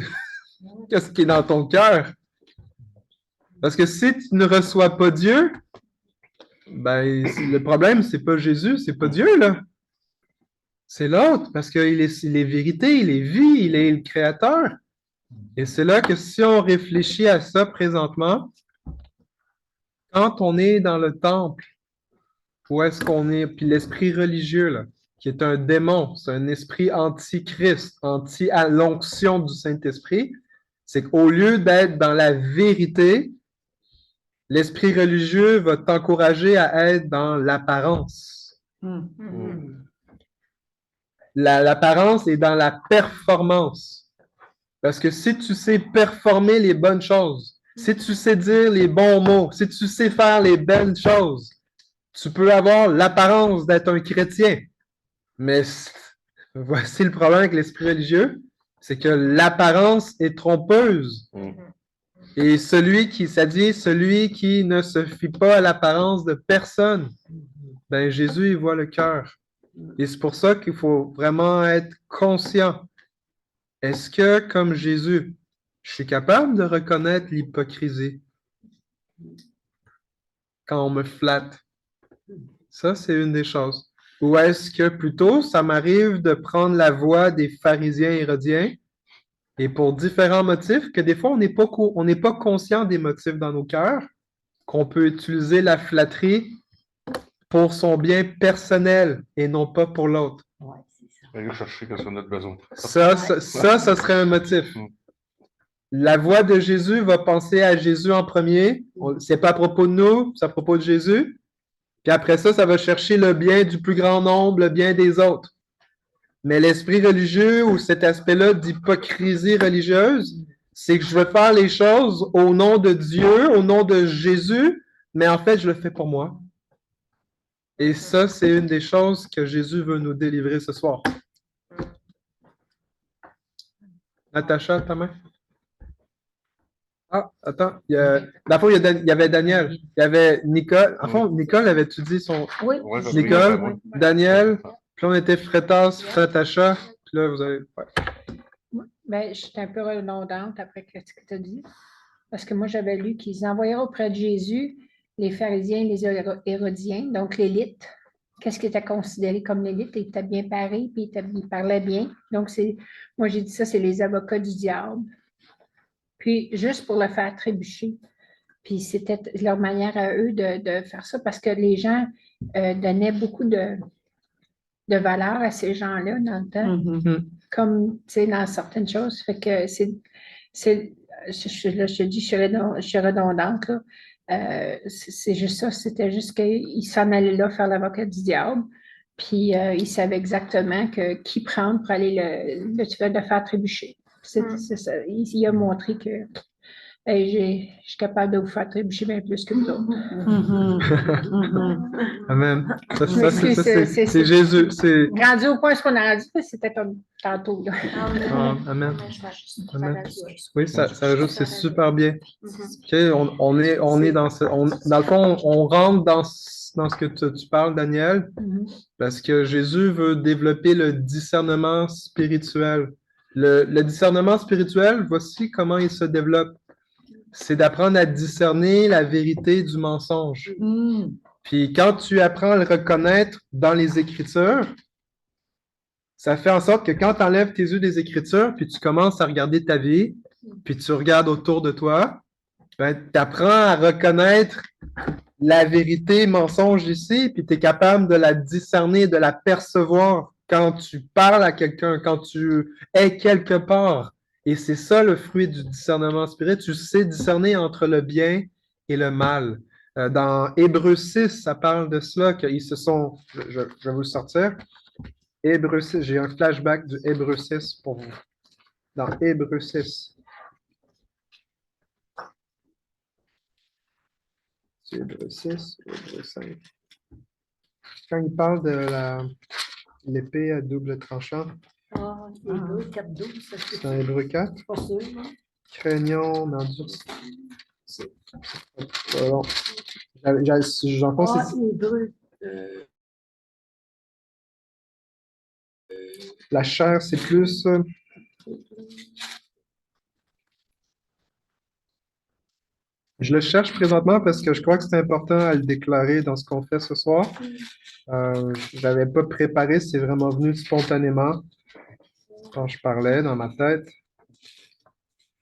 qu'est-ce qui est dans ton cœur. Parce que si tu ne reçois pas Dieu, ben, le problème, c'est pas Jésus, c'est pas Dieu, là. C'est l'autre, parce qu'il est vérité, il est vie, il est le créateur. Et c'est là que si on réfléchit à ça présentement, quand on est dans le temple, où est-ce qu'on est, puis l'esprit religieux, là, qui est un démon, c'est un esprit anti-Christ, anti-l'onction du Saint-Esprit, c'est qu'au lieu d'être dans la vérité, l'esprit religieux va t'encourager à être dans l'apparence. L'apparence est dans la performance. Parce que si tu sais performer les bonnes choses, si tu sais dire les bons mots, si tu sais faire les belles choses, tu peux avoir l'apparence d'être un chrétien. Mais voici le problème avec l'esprit religieux, c'est que l'apparence est trompeuse. Et celui qui ne se fie pas à l'apparence de personne, ben Jésus, il voit le cœur. Et c'est pour ça qu'il faut vraiment être conscient. Est-ce que, comme Jésus, je suis capable de reconnaître l'hypocrisie quand on me flatte? Ça, c'est une des choses. Ou est-ce que plutôt, ça m'arrive de prendre la voie des pharisiens hérodiens et pour différents motifs, que des fois, on n'est pas conscient des motifs dans nos cœurs, qu'on peut utiliser la flatterie pour son bien personnel et non pas pour l'autre. Aller chercher que ça notre besoin. Ça serait un motif. La voix de Jésus va penser à Jésus en premier. C'est pas à propos de nous, c'est à propos de Jésus. Puis après ça, ça va chercher le bien du plus grand nombre, le bien des autres. Mais l'esprit religieux ou cet aspect-là d'hypocrisie religieuse, c'est que je veux faire les choses au nom de Dieu, au nom de Jésus, mais en fait, je le fais pour moi. Et ça, c'est une des choses que Jésus veut nous délivrer ce soir. Natacha, ta main? Ah, attends. D'abord, il y avait Daniel. Il y avait Nicole. En fait, Nicole avait-tu dit son... Oui. Nicole, Daniel, puis on était Frétas, Natacha, puis là, vous avez... Ouais. Bien, je suis un peu redondante après ce que tu as dit. Parce que moi, j'avais lu qu'ils envoyèrent auprès de Jésus les pharisiens et les hérodiens, donc l'élite. Qu'est-ce qui était considéré comme l'élite? Il était bien paré, puis il parlait bien. Donc, moi, j'ai dit ça, c'est les avocats du diable. Puis, juste pour le faire trébucher. Puis, c'était leur manière à eux de faire ça, parce que les gens donnaient beaucoup de valeur à ces gens-là dans le temps, comme, tu sais, dans certaines choses. Fait que je te dis, je suis redondante, là. C'est juste ça, c'était juste qu'ils s'en allaient là faire l'avocat du diable, puis ils savaient exactement qui prendre pour aller le faire trébucher. C'est ça. Il a montré que hey, je suis capable de vous faire trébucher bien plus que vous autres. Amen. C'est Jésus. Rendu au point où on a rendu, c'était comme tantôt. Là. Amen. Amen. Oui, ça ajoute, c'est super bien. Okay, on est dans ce... dans le fond, on rentre dans ce que tu parles, Daniel, parce que Jésus veut développer le discernement spirituel. Le discernement spirituel, voici comment il se développe. c'est d'apprendre à discerner la vérité du mensonge. Puis quand tu apprends à le reconnaître dans les Écritures, ça fait en sorte que quand tu enlèves tes yeux des Écritures, puis tu commences à regarder ta vie, puis tu regardes autour de toi, ben, tu apprends à reconnaître la vérité mensonge ici, puis tu es capable de la discerner, de la percevoir quand tu parles à quelqu'un, quand tu es quelque part. Et c'est ça le fruit du discernement spirituel. Tu sais discerner entre le bien et le mal. Dans Hébreux 6, ça parle de cela, qu'ils se sont... Je vais vous le sortir. Hébreux 6, j'ai un flashback du Hébreux 6 pour vous. Dans Hébreux 6. Hébreux 6, Hébreux 5. Quand il parle de l'épée à double tranchant. Ah, Hébreux 4.12, ça c'est dans Hébreux 4. C'est pas sûr, non? Craignons l'endurcissement. J'en pense Ah, Hébreux. La chair, c'est plus... Je le cherche présentement parce que je crois que c'est important à le déclarer dans ce qu'on fait ce soir. Je n'avais pas préparé, c'est vraiment venu spontanément quand je parlais dans ma tête.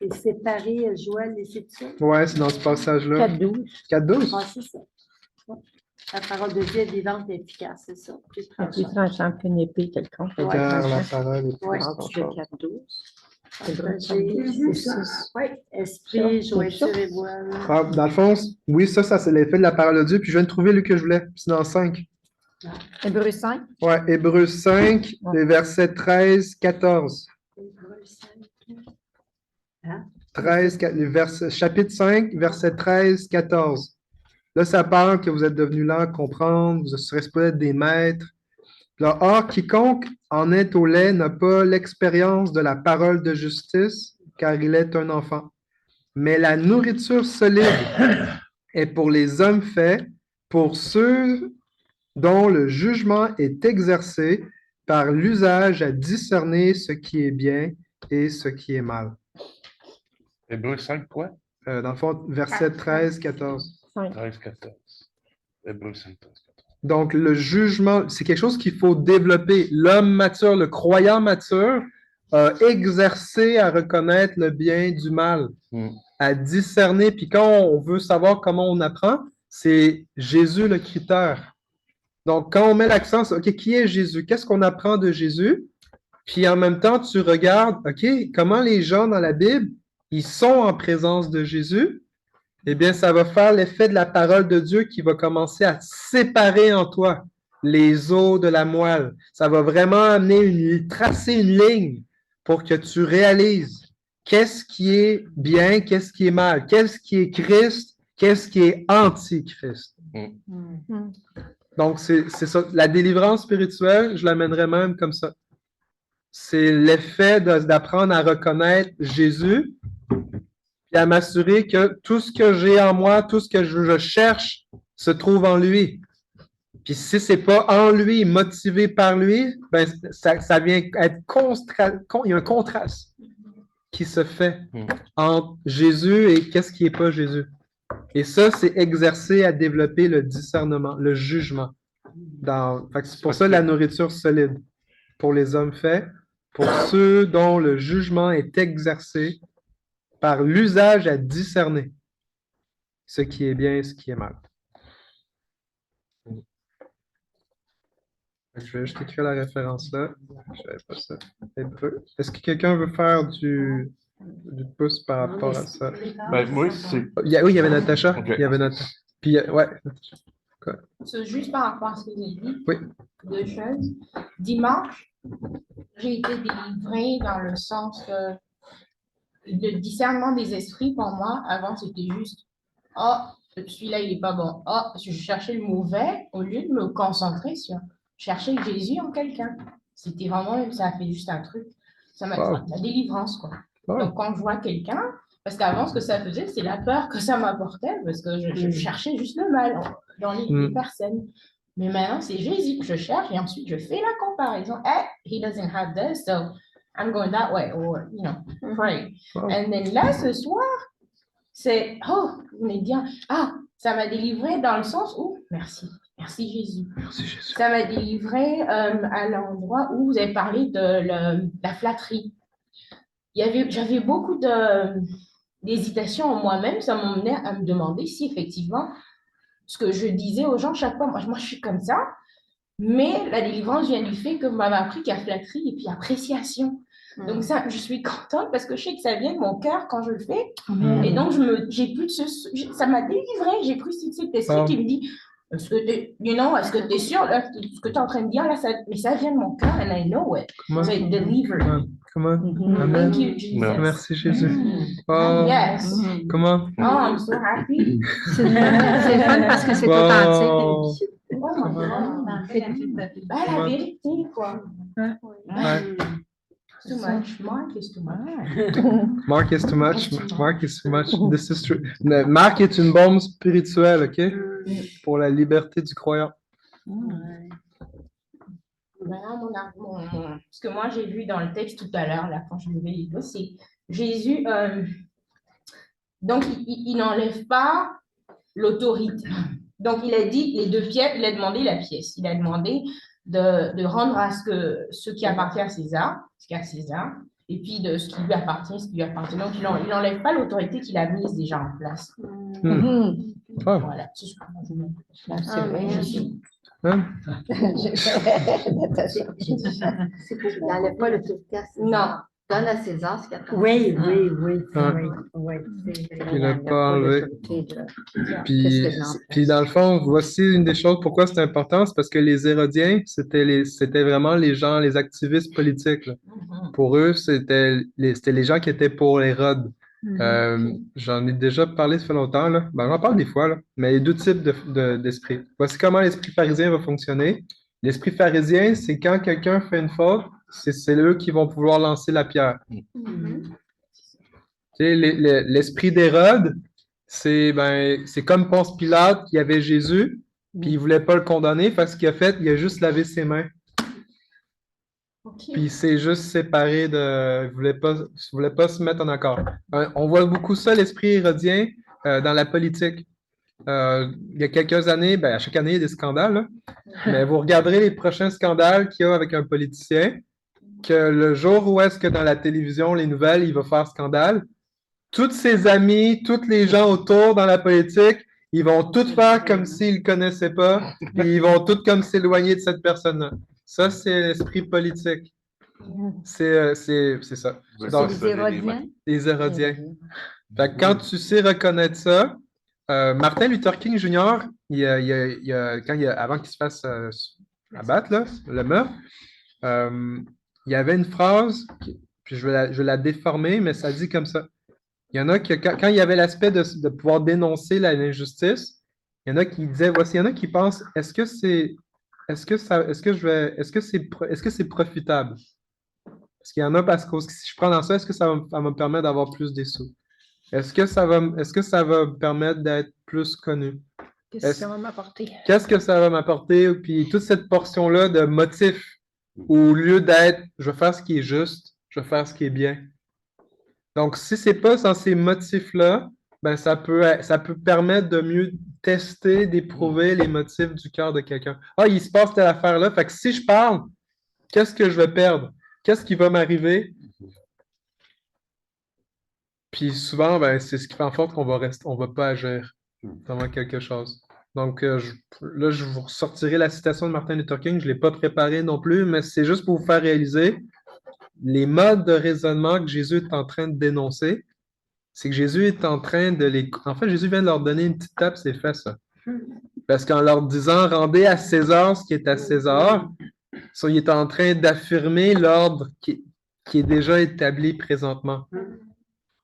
Et séparer Joël et c'est ça? Oui, c'est dans ce passage-là. 4.12. 4.12? Ah, c'est ça. Ouais. La parole de Dieu est vivante et efficace, c'est ça. Plus tranchant qu'une épée quelconque. Car la parole est Ouais. plus tranchante. 4.12. Oui, esprit, jointure et voile. Ah, dans le fond, oui, ça c'est l'effet de la parole de Dieu. Puis je viens de trouver le que je voulais. C'est dans 5. Hébreux 5? Oui, Hébreux 5, les versets 13, 14. Hébreux 5. 13, chapitre 5, verset 13, 14. Là, ça parle que vous êtes devenus lents à comprendre, vous serez peut-être des maîtres. Là, or, quiconque en est au lait n'a pas l'expérience de la parole de justice, car il est un enfant. Mais la nourriture solide est pour les hommes faits, pour ceux dont le jugement est exercé par l'usage à discerner ce qui est bien et ce qui est mal. Hébreux 5, quoi? Dans le fond, verset 13, 14. 13, 14. Hébreux 5, 13, 14. Donc, le jugement, c'est quelque chose qu'il faut développer. L'homme mature, le croyant mature, a exercé à reconnaître le bien du mal, à discerner. Puis quand on veut savoir comment on apprend, c'est Jésus le critère. Donc, quand on met l'accent sur, OK, qui est Jésus? Qu'est-ce qu'on apprend de Jésus? Puis en même temps, tu regardes, OK, comment les gens dans la Bible, ils sont en présence de Jésus? Eh bien, ça va faire l'effet de la parole de Dieu qui va commencer à séparer en toi les os de la moelle. Ça va vraiment tracer une ligne pour que tu réalises qu'est-ce qui est bien, qu'est-ce qui est mal, qu'est-ce qui est Christ, qu'est-ce qui est anti-Christ. Donc, c'est ça. La délivrance spirituelle, je l'amènerais même comme ça. C'est l'effet d'apprendre à reconnaître Jésus et à m'assurer que tout ce que j'ai en moi, tout ce que je cherche, se trouve en lui. Puis si ce n'est pas en lui, motivé par lui, ben ça vient être il y a un contraste qui se fait entre Jésus et qu'est-ce qui n'est pas Jésus. Et ça, c'est exercer à développer le discernement, le jugement. C'est pour ça la nourriture solide pour les hommes faits, pour ceux dont le jugement est exercé par l'usage à discerner ce qui est bien et ce qui est mal. Je vais juste écrire la référence là. Je savais pas ça. Hébreu. Est-ce que quelqu'un veut faire du pouce par rapport à ça? Ben, moi, c'est... Oui, il y avait Natacha. Okay. Il y avait Natacha. Puis, ouais. C'est juste par rapport à ce que j'ai dit. Oui. Deux choses. Dimanche, j'ai été délivrée dans le sens que le discernement des esprits, pour moi, avant, c'était juste « Ah, celui-là, il n'est pas bon. Ah, je cherchais le mauvais au lieu de me concentrer sur chercher Jésus en quelqu'un. » C'était vraiment, ça a fait juste un truc. Ça m'a fait la délivrance, quoi. Donc, quand je vois quelqu'un, parce qu'avant, ce que ça faisait, c'est la peur que ça m'apportait, parce que je cherchais juste le mal dans les personnes. Mais maintenant, c'est Jésus que je cherche, et ensuite, je fais la comparaison. He doesn't have this, so I'm going that way, or, pray. And then là, ce soir, c'est, oh, vous venez de dire, ah, ça m'a délivré dans le sens où, merci, merci Jésus. Merci Jésus. Ça m'a délivré à l'endroit où vous avez parlé de la flatterie. J'avais beaucoup d'hésitation en moi-même, ça m'emmenait à me demander si effectivement, ce que je disais aux gens chaque fois, moi je suis comme ça, mais la délivrance vient du fait que vous m'avez appris qu'il y a flatterie et puis appréciation. Donc ça, je suis contente parce que je sais que ça vient de mon cœur quand je le fais. Et donc, j'ai plus de ça m'a délivré. J'ai plus cet esprit qui me dit, est-ce que tu es sûr, là, ce que tu es en train de dire, là, mais ça vient de mon cœur and I know it. So it delivered. Comment? Amen. Thank you, Jesus. Merci Jésus. Oh, Yes. comment? Oh, I'm so happy. C'est le fun parce que c'est authentique. Oh my God. La vérité, quoi. Ouais. Too much. Mark is too much. Mark is too much. Mark is too much. This is true. Marc est une bombe spirituelle, OK? Pour la liberté du croyant. Ce que moi j'ai vu dans le texte tout à l'heure, là, quand je levais les doigts, c'est Jésus, donc il n'enlève pas l'autorité. Donc il a dit les 2 pièces, il a demandé la pièce. Il a demandé de rendre à ce qui appartient à César, ce qui est à César, et puis de ce qui lui appartient, ce qui lui appartient. Donc il n'enlève pas l'autorité qu'il a mise déjà en place. Voilà, c'est ce que moi je veux. C'est vrai. C'est qu'il n'enlève pas l'autorité à César. Non. Donne à César ce qu'il a. Oui. Il n'a pas enlevé. Puis dans le fond, voici une des choses pourquoi c'est important, c'est parce que les Hérodiens, c'était vraiment les gens, les activistes politiques, là. Pour eux, c'était les gens qui étaient pour Hérode. J'en ai déjà parlé, ça fait longtemps, là. Ben, j'en parle des fois, là. Mais il y a 2 types d'esprit. Voici comment l'esprit pharisien va fonctionner. L'esprit pharisien, c'est quand quelqu'un fait une faute, c'est eux qui vont pouvoir lancer la pierre. L'esprit d'Hérode, c'est comme Ponce Pilate qui avait Jésus, puis il ne voulait pas le condamner, parce qu'il a fait, il a juste lavé ses mains. Puis il s'est juste séparé de. Il ne voulait pas se mettre en accord. On voit beaucoup ça, l'esprit hérodien, dans la politique. Il y a quelques années, à chaque année, il y a des scandales, là. Mais vous regarderez les prochains scandales qu'il y a avec un politicien, que le jour où est-ce que dans la télévision, les nouvelles, il va faire scandale, tous ses amis, tous les gens autour dans la politique, ils vont tous faire comme s'ils ne le connaissaient pas, puis ils vont tous comme s'éloigner de cette personne-là. Ça, c'est l'esprit politique. C'est ça. Donc, c'est les Hérodiens? Les Hérodiens. Fait que quand tu sais reconnaître ça, Martin Luther King Jr., avant qu'il se fasse abattre, là, le meurtre, il y avait une phrase, puis je vais la déformer, mais ça dit comme ça. Il y en a qui, quand il y avait l'aspect de pouvoir dénoncer l'injustice, il y en a qui disaient, voici, il y en a qui pensent, est-ce que c'est profitable? Parce qu'il y en a parce que si je prends dans ça, est-ce que ça va me permettre d'avoir plus des sous? Est-ce que ça va me permettre d'être plus connu? Qu'est-ce que ça va m'apporter? Qu'est-ce que ça va m'apporter? Puis toute cette portion-là de motif, au lieu d'être je vais faire ce qui est juste, je vais faire ce qui est bien. Donc, si ce n'est pas dans ces motifs-là, ben ça peut permettre de mieux tester, d'éprouver les motifs du cœur de quelqu'un. Ah, il se passe telle affaire-là. Fait que si je parle, qu'est-ce que je vais perdre? Qu'est-ce qui va m'arriver? Puis souvent, ben, c'est ce qui fait en sorte qu'on va pas agir devant quelque chose. Donc, là, je vous ressortirai la citation de Martin Luther King. Je ne l'ai pas préparée non plus, mais c'est juste pour vous faire réaliser les modes de raisonnement que Jésus est en train de dénoncer. C'est que Jésus est en train de les... En fait, Jésus vient de leur donner une petite tape, c'est fait ça. Parce qu'en leur disant « Rendez à César ce qui est à César », il est en train d'affirmer l'ordre qui est déjà établi présentement.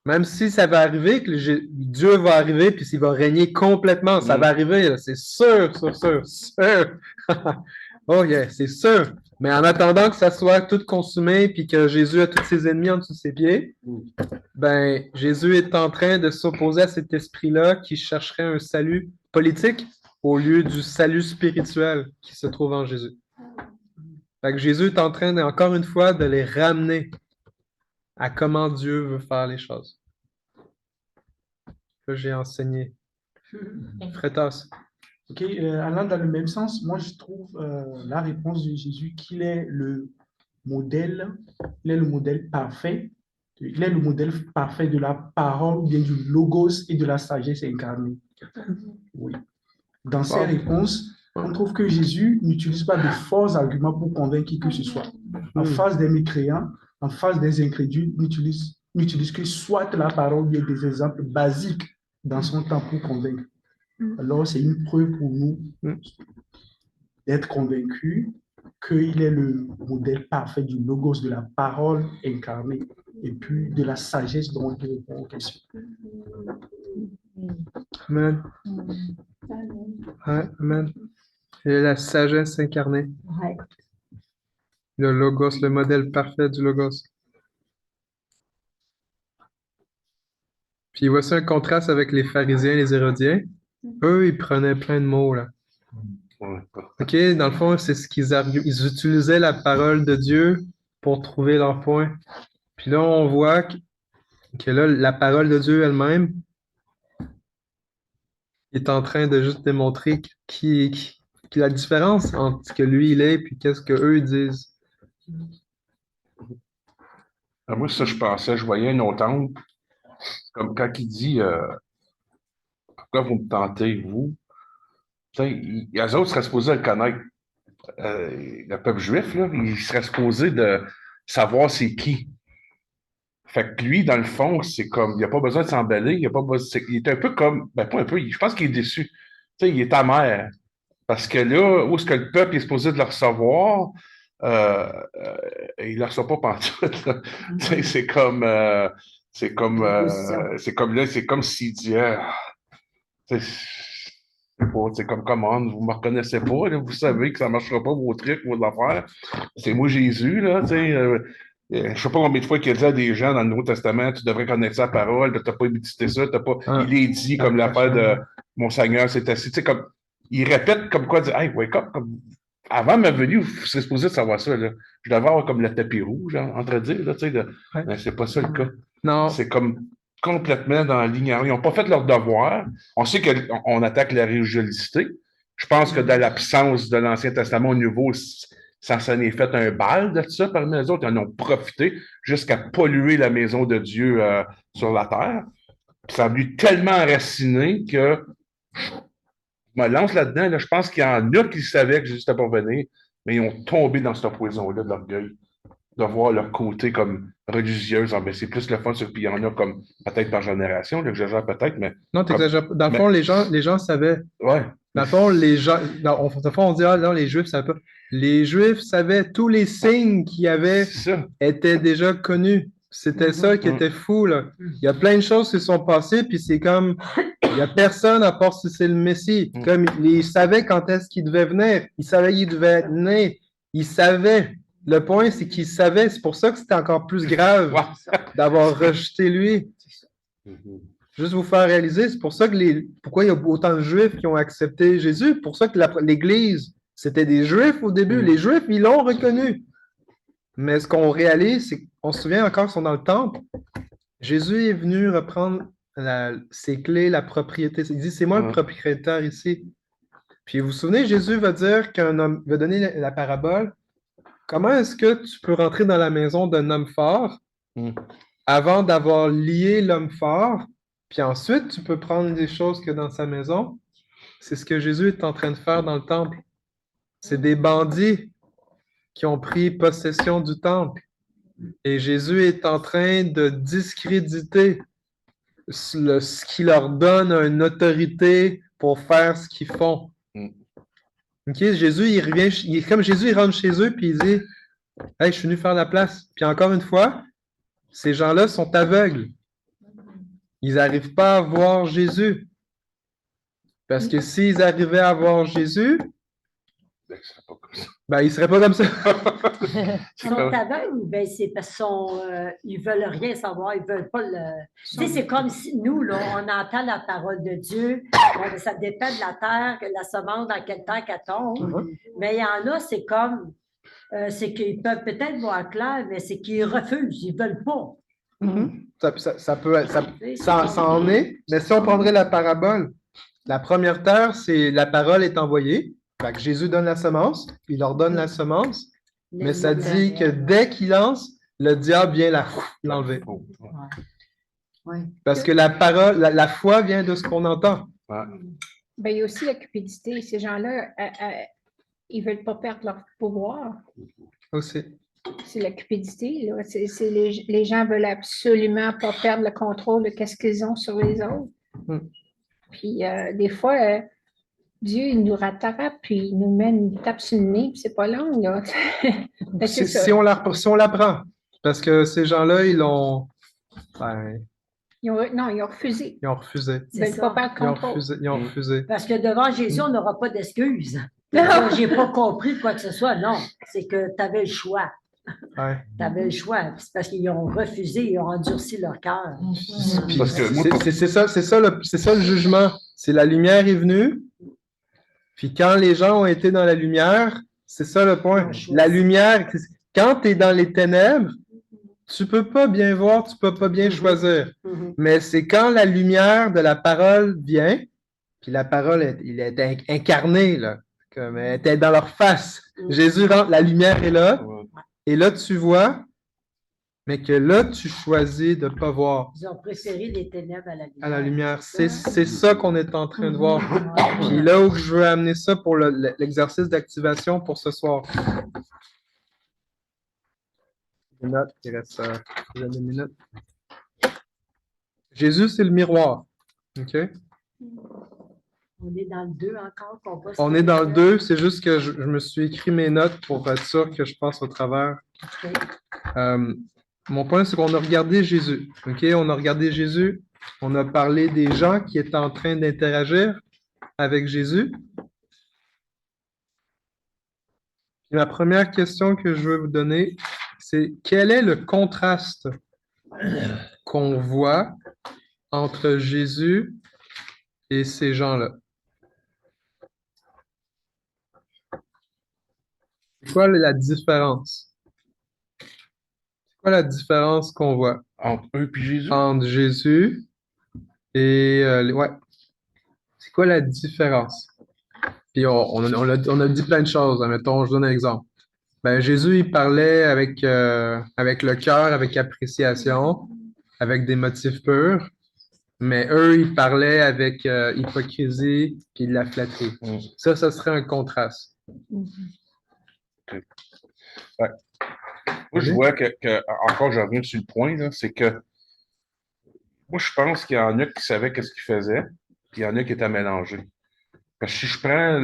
Même si ça va arriver, que Dieu va arriver, puis s'il va régner complètement, ça va arriver, là, c'est sûr. Oh yeah, c'est sûr. Mais en attendant que ça soit tout consumé, puis que Jésus a tous ses ennemis en dessous de ses pieds, ben, Jésus est en train de s'opposer à cet esprit-là qui chercherait un salut politique au lieu du salut spirituel qui se trouve en Jésus. Fait que Jésus est en train, encore une fois, de les ramener à comment Dieu veut faire les choses. que j'ai enseigné. Frétas. OK, allant dans le même sens, moi je trouve la réponse de Jésus qu'il est le modèle, il est le modèle parfait, il est le modèle parfait de la parole, ou bien du logos et de la sagesse incarnée. Oui. Dans ses réponses, on trouve que Jésus n'utilise pas de forts arguments pour convaincre qui que ce soit. En face des mécréants, en face des incrédules, n'utilise que soit la parole, ou bien des exemples basiques dans son temps pour convaincre. Alors, c'est une preuve pour nous d'être convaincus qu'il est le modèle parfait du logos, de la parole incarnée, et puis de la sagesse dont il répond aux questions. Amen. Ouais, amen. Et la sagesse incarnée. Ouais. Le logos, le modèle parfait du logos. Puis voici un contraste avec les pharisiens et les hérodiens. Eux, ils prenaient plein de mots, là. OK, dans le fond, c'est ce qu'ils ils utilisaient la parole de Dieu pour trouver leur point. Puis là, on voit que là, la parole de Dieu elle-même est en train de juste démontrer la différence entre ce que lui, il est et qu'est-ce qu'eux disent. Moi, ça, je pensais, je voyais un autre angle, comme quand il dit pourquoi vous me tentez, vous? Les autres seraient supposés le connaître. Le peuple juif, là, il serait supposé de savoir c'est qui. Fait que lui, dans le fond, c'est comme, il n'a pas besoin de s'emballer, il est un peu comme, ben pas un peu, je pense qu'il est déçu. Il est amer. Parce que là, où est-ce que le peuple est supposé de le recevoir, il ne le reçoit pas pantoute. C'est comme s'il disait, c'est comme commande, vous ne me reconnaissez pas, là, vous savez que ça ne marchera pas, vos trucs, vos affaires. C'est moi Jésus, là, je ne sais pas combien de fois qu'il a dit à des gens dans le Nouveau Testament, tu devrais connaître sa parole, tu n'as pas médité ça, il est dit comme l'affaire de mon Seigneur s'est assis. Comme, il répète comme quoi, hey, wake up, comme, avant ma venue, vous serez supposé savoir ça. Là. Je devais avoir comme le tapis rouge, entre dire, là, mais c'est pas ça le cas. Non. C'est comme complètement dans la ligne. Ils n'ont pas fait leur devoir. On sait qu'on attaque la religiosité. Je pense que dans l'absence de l'Ancien Testament au Nouveau, ça s'en est fait un bal de ça parmi les autres. Ils en ont profité jusqu'à polluer la maison de Dieu sur la terre. Puis ça a lui tellement enraciné que je me lance là-dedans. Là, je pense qu'il y en a qui savaient que Jésus n'était pas venu, mais ils ont tombé dans ce poison-là de l'orgueil, de voir leur côté comme religieuse. Ben, c'est plus le fun, puis il y en a comme peut-être par génération, là, que j'exagère peut-être, mais. Non, tu exagères. Dans le fond, les gens savaient. Ouais. Dans le fond, les gens. Dans le fond, on dit, ah non, les Juifs ne savaient pas. Les Juifs savaient tous les signes qu'il y avait étaient déjà connus. C'était ça qui était fou, là. Il y a plein de choses qui se sont passées, puis c'est comme. Il n'y a personne à part si c'est le Messie. Comme ils savaient quand est-ce qu'il devait venir. Ils savaient qu'il devait être né. Ils savaient. Le point, c'est qu'ils savaient. C'est pour ça que c'était encore plus grave d'avoir rejeté lui. Juste vous faire réaliser, c'est pour ça que pourquoi il y a autant de Juifs qui ont accepté Jésus. Pour ça que l'Église, c'était des Juifs au début. Les Juifs, ils l'ont reconnu. Mais ce qu'on réalise, c'est qu'on se souvient encore qu'ils sont dans le temple. Jésus est venu reprendre ses clés, la propriété. Il dit, c'est moi le propriétaire ici. Puis vous vous souvenez, Jésus va dire qu'un homme va donner la parabole. Comment est-ce que tu peux rentrer dans la maison d'un homme fort avant d'avoir lié l'homme fort, puis ensuite tu peux prendre des choses que dans sa maison? C'est ce que Jésus est en train de faire dans le temple. C'est des bandits qui ont pris possession du temple. Et Jésus est en train de discréditer ce qui leur donne une autorité pour faire ce qu'ils font. Okay, Jésus, il revient, comme Jésus, il rentre chez eux, puis il dit, hey, je suis venu faire la place. Puis encore une fois, ces gens-là sont aveugles. Ils n'arrivent pas à voir Jésus. Parce que s'ils arrivaient à voir Jésus, ben, ils ne seraient pas comme ça. Ils sont aveugles ou bien c'est parce qu'ils ne veulent rien savoir, ils ne veulent pas le. Tu sais, c'est comme si nous, là, on entend la parole de Dieu, ça dépend de la terre, que la semence, dans quelle terre qu'elle tombe. Mais il y en a, c'est comme, c'est qu'ils peuvent peut-être voir clair, mais c'est qu'ils refusent, ils ne veulent pas. Ça en est, mais si on prendrait la parabole, la première terre, c'est la parole est envoyée. Fait que Jésus donne la semence, il leur donne la semence, mais ça dit que dès qu'il lance, le diable vient l'enlever. Parce que la parole, la foi vient de ce qu'on entend. Ben, il y a aussi la cupidité. Ces gens-là, ils ne veulent pas perdre leur pouvoir. Aussi. C'est la cupidité. Là. Les gens veulent absolument pas perdre le contrôle de ce qu'ils ont sur les autres. Puis des fois, Dieu, il nous rattrape, puis il nous met une tape sur le nez, puis c'est pas long, là. Si on l'apprend. Parce que ces gens-là, ils l'ont... ils ont refusé. Ils ont refusé. Ils ne veulent pas perdre le contrôle. Ils ont refusé. Parce que devant Jésus, on n'aura pas d'excuses. J'ai pas compris quoi que ce soit. Non, c'est que tu avais le choix. Tu avais le choix. C'est parce qu'ils ont refusé, ils ont endurci leur cœur. C'est ça le jugement. C'est la lumière est venue. Puis quand les gens ont été dans la lumière, c'est ça le point. La lumière, quand tu es dans les ténèbres, tu peux pas bien voir, tu peux pas bien choisir. Mais c'est quand la lumière de la parole vient, puis la parole, il est incarné, là, comme elle était dans leur face. Jésus rentre, la lumière est là, et là tu vois, mais que là tu choisis de ne pas voir. Ils ont préféré les ténèbres à la lumière. À la lumière. C'est ça qu'on est en train de voir. Puis là où je veux amener ça pour l'exercice d'activation pour ce soir. Une note, il reste une minute. Jésus, c'est le miroir. OK? On est dans le 2 encore. On est dans le 2, c'est juste que je me suis écrit mes notes pour être sûr que je passe au travers. Mon point, c'est qu'on a regardé Jésus. OK? On a regardé Jésus. On a parlé des gens qui étaient en train d'interagir avec Jésus. Et la première question que je veux vous donner, c'est quel est le contraste qu'on voit entre Jésus et ces gens-là? C'est quoi la différence? C'est quoi la différence qu'on voit? Entre eux et Jésus? Entre Jésus et... ouais. C'est quoi la différence? Puis on a dit plein de choses. Mettons, je donne un exemple. Ben, Jésus, il parlait avec le cœur, avec appréciation, avec des motifs purs. Mais eux, ils parlaient avec hypocrisie puis de la flatterie. Ça serait un contraste. Ouais. Moi, je vois encore, je reviens sur le point, là, c'est que moi, je pense qu'il y en a qui savaient qu'est-ce qu'ils faisaient, puis il y en a qui étaient mélangés. Parce que si je prends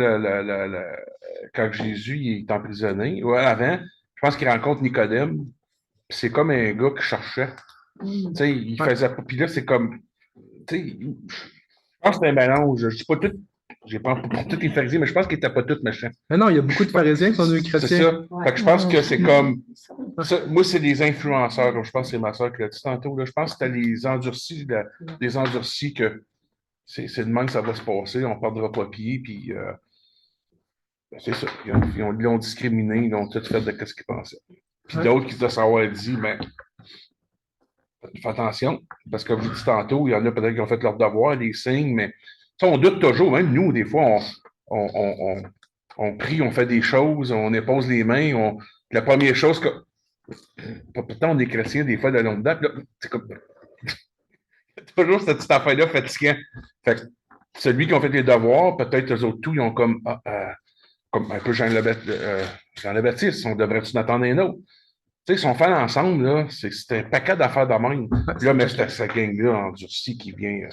quand Jésus il est emprisonné, avant, je pense qu'il rencontre Nicodème, puis c'est comme un gars qui cherchait. Tu sais, il faisait pas. Puis là, c'est comme. Tu sais, je pense que c'est un mélange. Je dis pas tout. J'ai pas pour tous les pharisiens, mais je pense qu'ils n'étaient pas tous méchants. Mais non, il y a beaucoup de pharisiens qui sont devenus chrétiens. C'est ça. Fait que je pense que c'est comme. Moi, c'est des influenceurs. Donc je pense que c'est ma soeur qui l'a dit tantôt. Là. Je pense que c'était les endurcis que c'est de même que ça va se passer. On ne perdra pas pied. Puis c'est ça. Ils l'ont discriminé. Ils ont tout fait de ce qu'ils pensaient. Puis d'autres qui doivent savoir dit, mais fais attention. Parce que vous dites tantôt, il y en a peut-être qui ont fait leur devoir, des signes, mais. On doute toujours, même nous, des fois, on prie, on fait des choses, on épose les mains, la première chose que. Pourtant, on est chrétien des fois de longue date, c'est comme. Toujours cette petite affaire-là fatigant. Fait que celui qui a fait les devoirs, peut-être eux autres tous, ils ont comme un peu Jean le Baptiste, on devrait-tu en attendre un autre? Tu sais, ils sont faits ensemble, là, c'est un paquet d'affaires de même. Là, mais c'est cette gang-là endurcie qui vient.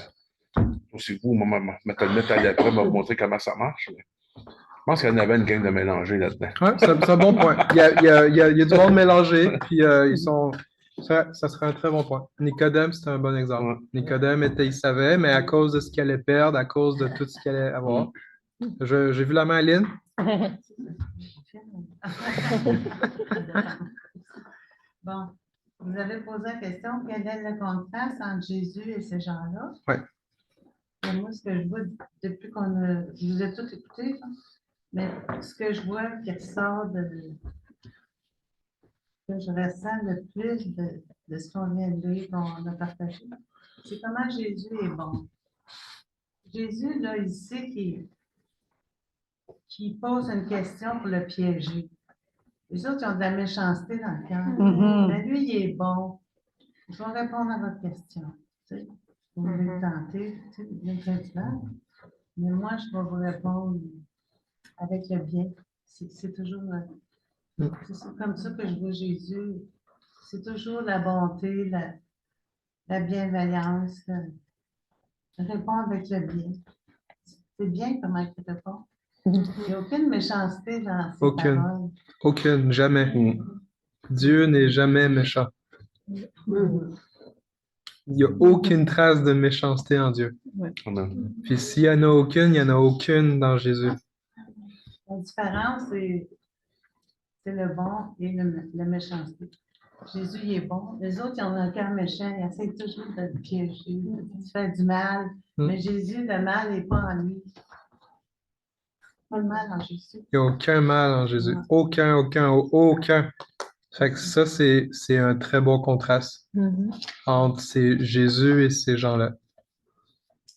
C'est vous, me mettre à l'après, me montrer comment ça marche. Mais je pense qu'il y en avait une gang de mélangés là-dedans. Oui, c'est un bon point. Il y a du monde mélangé, puis ils sont. Ça serait un très bon point. Nicodème, c'est un bon exemple. Nicodème il savait, mais à cause de ce qu'il allait perdre, à cause de tout ce qu'il allait avoir. J'ai vu la main à Lynn. Bon, vous avez posé la question, quel est le contraste entre Jésus et ces gens-là? Oui. Moi, ce que je vois depuis je vous ai tous écoutés, mais ce que je vois qui ressort que je ressens le plus de ce qu'on vient de lire, qu'on a partagé, c'est comment Jésus est bon. Jésus, là, il sait qu'il pose une question pour le piéger. Les autres, ils ont de la méchanceté dans le cœur. Mais lui, il est bon. Je vais répondre à votre question. Tu sais, vous voulez le tenter, tu sais, bien clair. Mais moi, je vais vous répondre avec le bien. C'est toujours c'est comme ça que je vois Jésus. C'est toujours la bonté, la bienveillance, répondre avec le bien. C'est bien comment il répond. Il n'y a aucune méchanceté dans ses paroles. Aucune, jamais. Dieu n'est jamais méchant. Il n'y a aucune trace de méchanceté en Dieu. Puis s'il n'y en a aucune, il n'y en a aucune dans Jésus. La différence, c'est le bon et la méchanceté. Jésus, il est bon. Les autres, ils ont un cœur méchant. Ils essaient toujours de le piéger, de faire du mal. Mais Jésus, le mal n'est pas en lui. Pas le mal en Jésus. Il n'y a aucun mal en Jésus. Aucun. Fait que ça, c'est un très beau contraste entre Jésus et ces gens-là.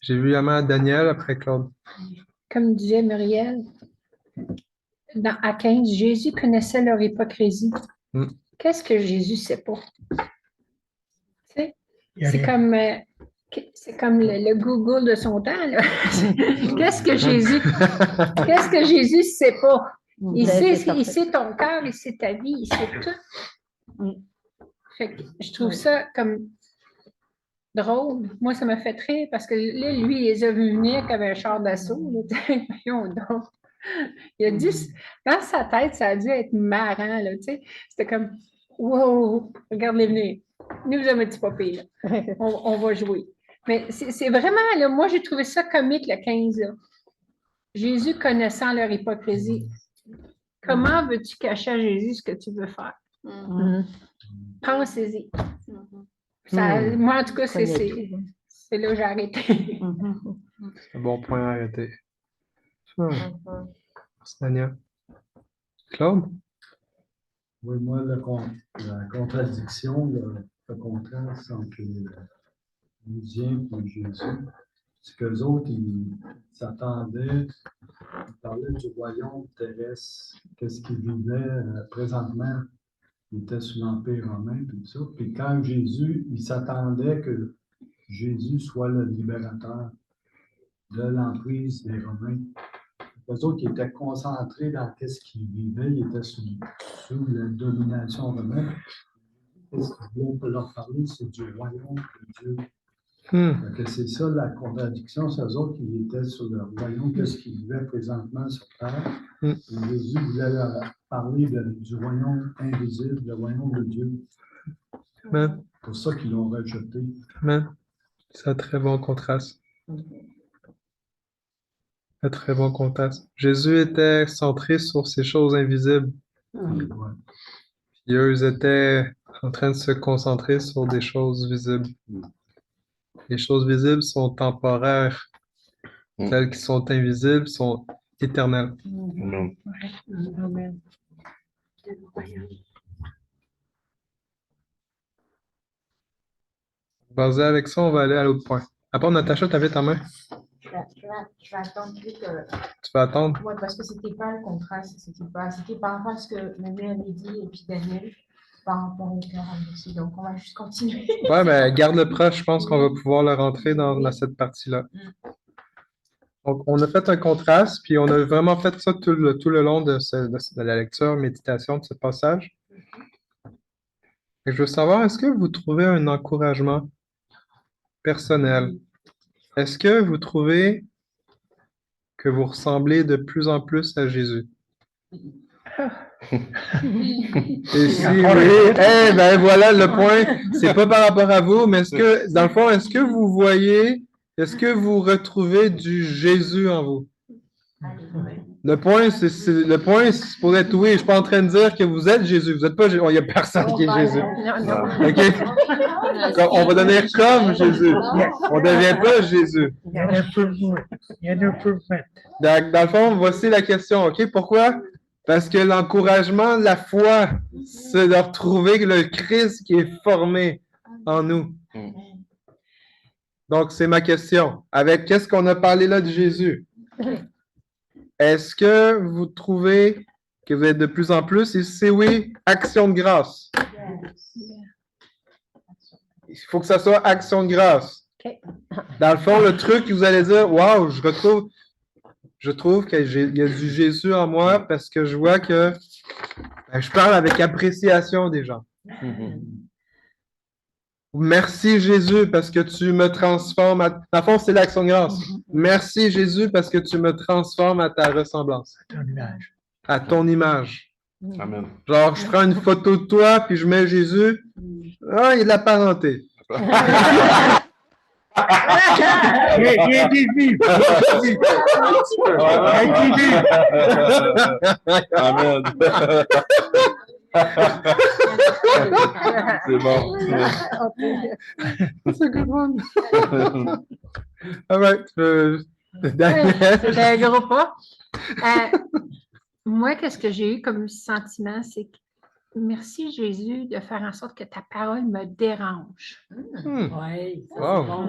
J'ai vu également Daniel après Claude. Comme disait Muriel, à 15, Jésus connaissait leur hypocrisie. Qu'est-ce que Jésus ne sait pas? Tu sais, c'est comme le Google de son temps, là. Qu'est-ce que Jésus ne sait pas? Il sait ton cœur, il sait ta vie, il sait tout. Fait que je trouve ça comme drôle. Moi, ça m'a fait rire parce que là, lui, il les a vus venir comme un char d'assaut. Voyons donc. Il a dû, dans sa tête, ça a dû être marrant, là, tu sais. C'était comme, wow, regarde-les venir. Nous sommes un petit papé, là. On va jouer. Mais c'est vraiment, là, moi, j'ai trouvé ça comique, le 15, là. Jésus connaissant leur hypocrisie. Comment veux-tu cacher à Jésus ce que tu veux faire? Pensez-y. Moi, en tout cas, c'est là où j'ai arrêté. C'est un bon point à arrêter. Tania. Claude? Oui, moi, la contradiction, le contraste entre les Lysiens et Jésus, c'est qu'eux autres, ils s'attendaient, ils parlaient du royaume terrestre, qu'est-ce qu'ils vivaient présentement. Ils étaient sous l'Empire romain, tout ça. Puis quand Jésus, ils s'attendaient que Jésus soit le libérateur de l'emprise des Romains. Les autres, ils étaient concentrés dans ce qu'ils vivaient, ils étaient sous la domination romaine. Qu'est-ce qu'ils voulaient leur parler, c'est du royaume de Dieu. C'est ça la contradiction, c'est eux autres qui étaient sur le royaume, qu'est-ce qu'ils vivaient présentement sur terre. Et Jésus voulait leur parler du royaume invisible, le royaume de Dieu. C'est pour ça qu'ils l'ont rejeté. C'est un très bon contraste. Un très bon contraste. Jésus était centré sur ces choses invisibles. Et eux, ils étaient en train de se concentrer sur des choses visibles. Les choses visibles sont temporaires. Celles qui sont invisibles sont éternelles. Basé avec ça, on va aller à l'autre point. À part Natacha, tu avais ta main? Je vais attendre que... Tu vas attendre? Oui, parce que c'était pas le contraste, c'était par rapport à ce que Manuel avait dit et puis Daniel, par rapport au cœur aussi. Donc, on va juste continuer. Ouais, mais garde-le proche, je pense qu'on va pouvoir le rentrer dans cette partie-là. Donc, on a fait un contraste, puis on a vraiment fait ça tout le long de la lecture, méditation de ce passage. Et je veux savoir, est-ce que vous trouvez un encouragement personnel? Est-ce que vous trouvez que vous ressemblez de plus en plus à Jésus? Et si oui, ben voilà le point. C'est pas par rapport à vous, mais dans le fond, est-ce que vous retrouvez du Jésus en vous? Le point, c'est pour être oui. Je suis pas en train de dire que vous êtes Jésus. Vous n'êtes pas Jésus. Il n'y a personne qui est Jésus. OK? On va devenir comme Jésus. On ne devient pas Jésus. Dans le fond, voici la question. OK? Pourquoi? Parce que l'encouragement, la foi, c'est de retrouver le Christ qui est formé en nous. Donc, c'est ma question. Avec qu'est-ce qu'on a parlé là de Jésus? Est-ce que vous trouvez que vous êtes de plus en plus? Et si c'est oui, action de grâce. Il faut que ça soit action de grâce. Dans le fond, le truc que vous allez dire, waouh, je trouve qu'il y a du Jésus en moi parce que je vois que je parle avec appréciation des gens. Merci Jésus parce que tu me transformes. Dans le fond, c'est l'action de grâce. Merci Jésus parce que tu me transformes à ta ressemblance. À ton image. Amen. Genre, je prends une photo de toi puis je mets Jésus. Ah, il y a de la parenté. Amen. C'est bon. That's a good one. All right. C'était un gros pas. Moi, qu'est-ce que j'ai eu comme sentiment, c'est que merci Jésus de faire en sorte que ta parole me dérange. Oui.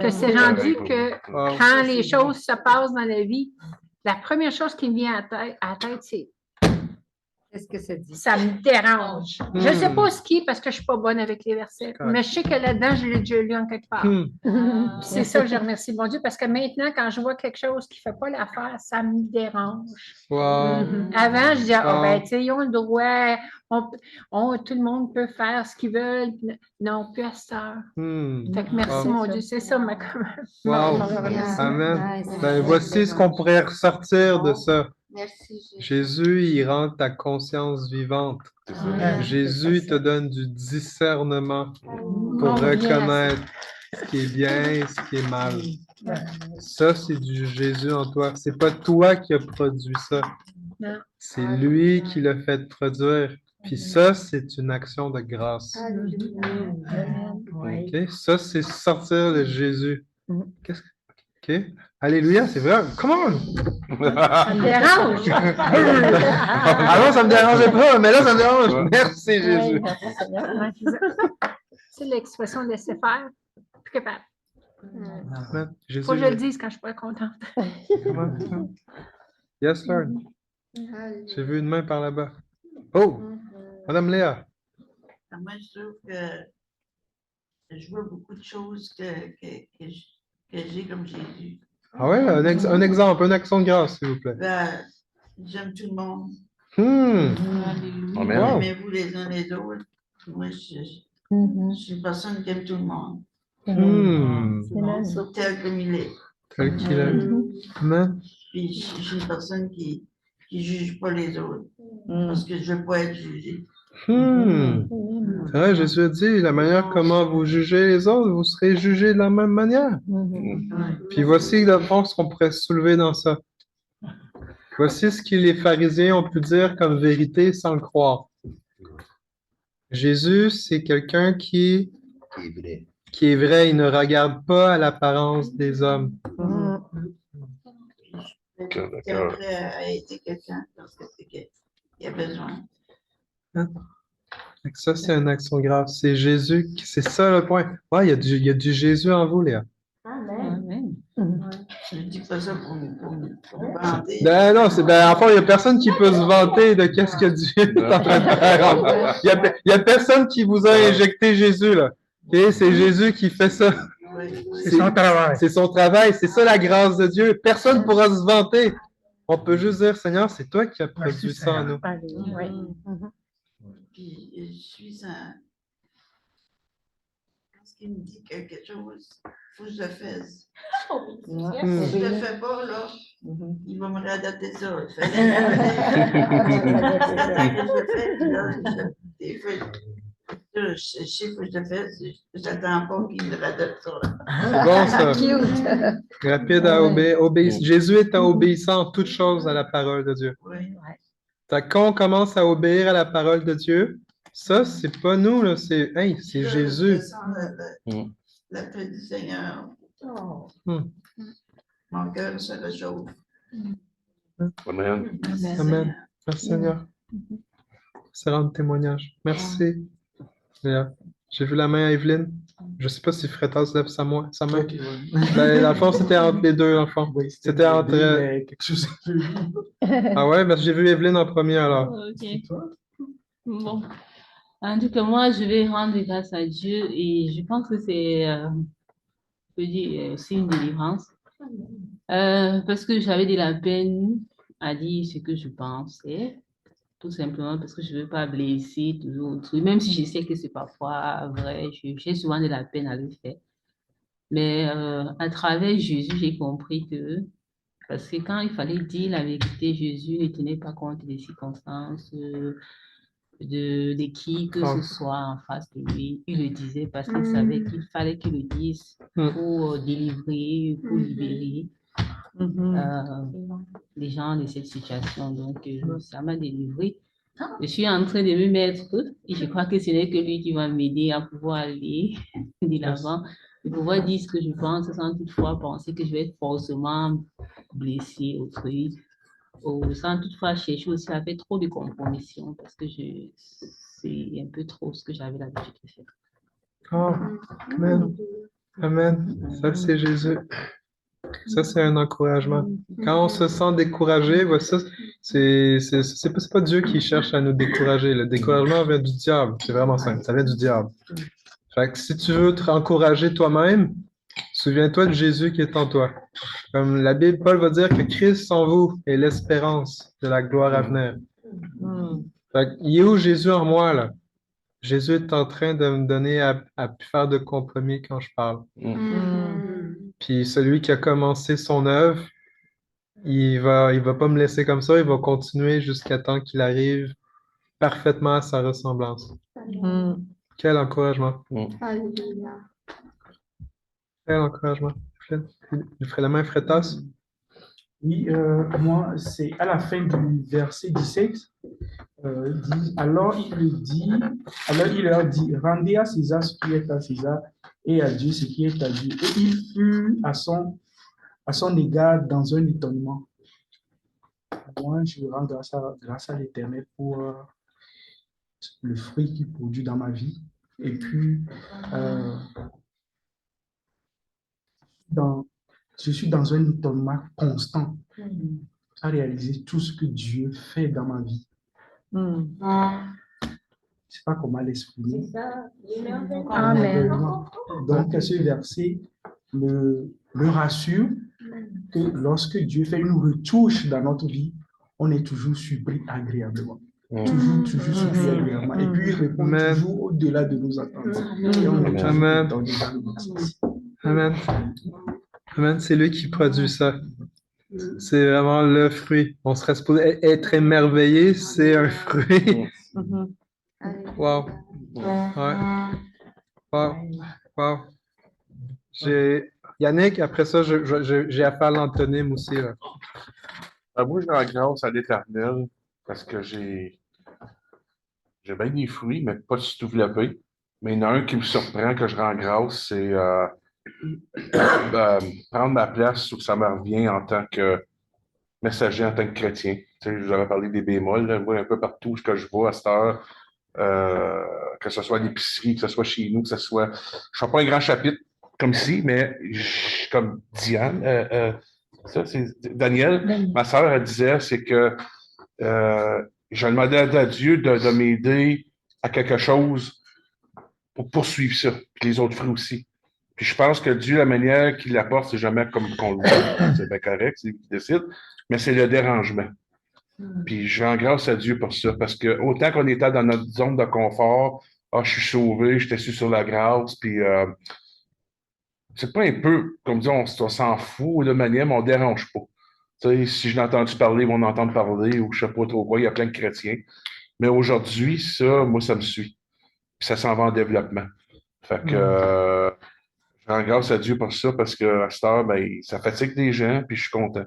Que c'est rendu que quand les choses se passent dans la vie, la première chose qui me vient à la tête, c'est qu'est-ce que ça dit? Ça me dérange. Je ne sais pas ce qui est parce que je ne suis pas bonne avec les versets, mais je sais que là-dedans, je l'ai déjà lu en quelque part. C'est ça que je remercie mon Dieu parce que maintenant, quand je vois quelque chose qui ne fait pas l'affaire, ça me dérange. Wow. Avant, je disais, ben, tu sais, ils ont le droit, tout le monde peut faire ce qu'ils veulent. Non, plus à cette heure. Fait que merci mon Dieu, c'est ça ma Wow. Amen. Ben, voici ce qu'on pourrait ressortir de ça. Merci, Jésus, il rend ta conscience vivante. Jésus te donne du discernement pour reconnaître ce qui est bien et ce qui est mal. Ça, c'est du Jésus en toi. C'est pas toi qui as produit ça. C'est lui qui l'a fait produire. Puis ça, c'est une action de grâce. Okay? Ça, c'est sortir de Jésus. Qu'est-ce que... OK. Alléluia, c'est vrai. Come on! Ça me dérange. Avant, ça ne me dérangeait pas, mais là, ça me dérange. Merci, Jésus. C'est l'expression de laisser faire. Plus capable. Jésus, faut que je le dise quand je ne suis pas contente. Yes, Lord. J'ai vu une main par là-bas. Oh! Madame Léa. Moi, je trouve que je vois beaucoup de choses que j'ai comme Jésus. Ah ouais, un exemple, une action de grâce, s'il vous plaît. Ben, j'aime tout le monde. Wow. Aimez-vous les uns les autres. Moi, je suis une personne qui aime tout le monde. Tel comme il est. Tel qu'il est. Amen. Puis, je suis une personne qui ne juge pas les autres. Parce que je ne veux pas être jugée. C'est vrai, Jésus a dit, la manière comment vous jugez les autres, vous serez jugés de la même manière. Puis voici, dans le fond, ce qu'on pourrait soulever dans ça. Voici ce que les pharisiens ont pu dire comme vérité sans le croire. Jésus, c'est quelqu'un qui est vrai. Il ne regarde pas à l'apparence des hommes. Tu es prêt à aider quelqu'un parce que c'est qu'il y a besoin. Ça, c'est une action grave. C'est Jésus, c'est ça le point. Ouais, il y a du Jésus en vous, Léa. Amen. Je ne dis pas ça pour me vanter. Ben non, enfin, il n'y a personne qui peut se vanter de qu'est-ce que Dieu est en train de faire. Il y a personne qui vous a injecté Jésus, là. Okay? C'est Jésus qui fait ça. C'est son travail. C'est son travail. C'est ça la grâce de Dieu. Personne ne pourra se vanter. On peut juste dire, Seigneur, c'est toi qui as produit ça en nous. Puis je suis un... Quand il me dit quelque chose, il faut que je le fasse. Si je ne le fais pas, là, il va me réadapter ça. Des fois, je sais que je le fais, je n'attends pas qu'il me réadapte ça. C'est bon, ça. Rapide à obéir. Jésus est obéissant en toutes choses à la parole de Dieu. Quand on commence à obéir à la parole de Dieu, ça, c'est pas nous, là, c'est Jésus. La paix du Seigneur. Mon cœur se réchauffe. Amen. Amen. Merci, Seigneur. Excellent témoignage. Merci. Léa. J'ai vu la main à Evelyne. Je ne sais pas si Fretas lève sa main. Ok, ouais. Ben, dans le fond, c'était entre les deux, dans le fond. Oui, C'était entre... mais quelque chose de Ah ouais, ben, j'ai vu Evelyne en premier, alors. Ok. Bon. En tout cas, moi, je vais rendre grâce à Dieu et je pense que c'est, je peux dire, aussi une délivrance. Parce que j'avais de la peine à dire ce que je pensais, tout simplement parce que je ne veux pas blesser toujours autrui, même si je sais que c'est parfois vrai, j'ai souvent de la peine à le faire. Mais à travers Jésus, j'ai compris que, parce que quand il fallait dire la vérité, Jésus ne tenait pas compte des circonstances, de qui que ce soit en face de lui. Il le disait parce qu'il savait qu'il fallait qu'il le dise pour délivrer, pour libérer les gens de cette situation. Donc, ça m'a délivré. Je suis en train de me mettre et je crois que ce n'est que lui qui va m'aider à pouvoir aller de l'avant, de pouvoir dire ce que je pense sans toutefois penser que je vais être forcément blessée autrui, ou sans toutefois chercher aussi à faire trop de compromissions parce que c'est un peu trop ce que j'avais l'habitude de faire. Oh, Amen. Amen. Ça, c'est Jésus. Ça, c'est un encouragement. Quand on se sent découragé, ben ça, c'est pas Dieu qui cherche à nous décourager. Le découragement vient du diable. C'est vraiment simple. Ça vient du diable. Fait que si tu veux te encourager toi-même, souviens-toi de Jésus qui est en toi. Comme la Bible, Paul va dire que Christ en vous est l'espérance de la gloire à venir. Fait que, il est où Jésus en moi, là? Jésus est en train de me donner à plus faire de compromis quand je parle. Puis celui qui a commencé son œuvre, il va pas me laisser comme ça, il va continuer jusqu'à temps qu'il arrive parfaitement à sa ressemblance. Quel encouragement. Alléluia. Quel encouragement. Il ferait la main, Fretas. Oui, moi, c'est à la fin du verset 17. Alors il leur dit, rendez à César ce qui est à César et à Dieu ce qui est à Dieu. Et il fut à son égard dans un étonnement. Moi, je rends grâce à l'Éternel pour le fruit qu'il produit dans ma vie. Et puis, je suis dans un étonnement constant à réaliser tout ce que Dieu fait dans ma vie. Je ne sais pas comment l'exprimer. Amen. Donc, ce verset me rassure que lorsque Dieu fait une retouche dans notre vie, on est toujours surpris agréablement. Toujours surpris agréablement. Et puis, il répond toujours au-delà de nos attentes. Et on est Amen. dans les gens. Amen. Amen. C'est lui qui produit ça. C'est vraiment le fruit. On serait supposé être émerveillé, c'est un fruit. Wow. Ouais. Wow. Wow. Yannick, après ça, j'ai affaire à l'antonyme aussi. Là. Moi, je rends grâce à l'Éternel parce que j'ai bien des fruits, mais pas du tout développés. Mais il y en a un qui me surprend que je rends grâce, c'est prendre ma place où ça me revient en tant que messager, en tant que chrétien. Tu sais, je vous avais parlé des bémols, là, moi, un peu partout que je vois à cette heure, que ce soit à l'épicerie, que ce soit chez nous, que ce soit... Je ne fais pas un grand chapitre comme ici, mais comme Diane, ça, c'est Daniel, ma sœur, elle disait, c'est que je demandais à Dieu de m'aider à quelque chose pour poursuivre ça, puis les autres fruits aussi. Puis je pense que Dieu, la manière qu'il l'apporte, c'est jamais comme qu'on le voit. C'est bien correct, c'est lui qui décide, mais c'est le dérangement. Puis je rends grâce à Dieu pour ça, parce que autant qu'on était dans notre zone de confort, je suis sauvé, j'étais sur la grâce, puis c'est pas un peu, comme dit, on s'en fout de manière, mais on ne dérange pas. Tu sais, si je l'ai entendu parler, ils vont entendre parler, ou je ne sais pas trop quoi, il y a plein de chrétiens. Mais aujourd'hui, ça, moi, ça me suit. Puis ça s'en va en développement. Fait que je rends grâce à Dieu pour ça, parce que à cette heure, ben, ça fatigue des gens, puis je suis content.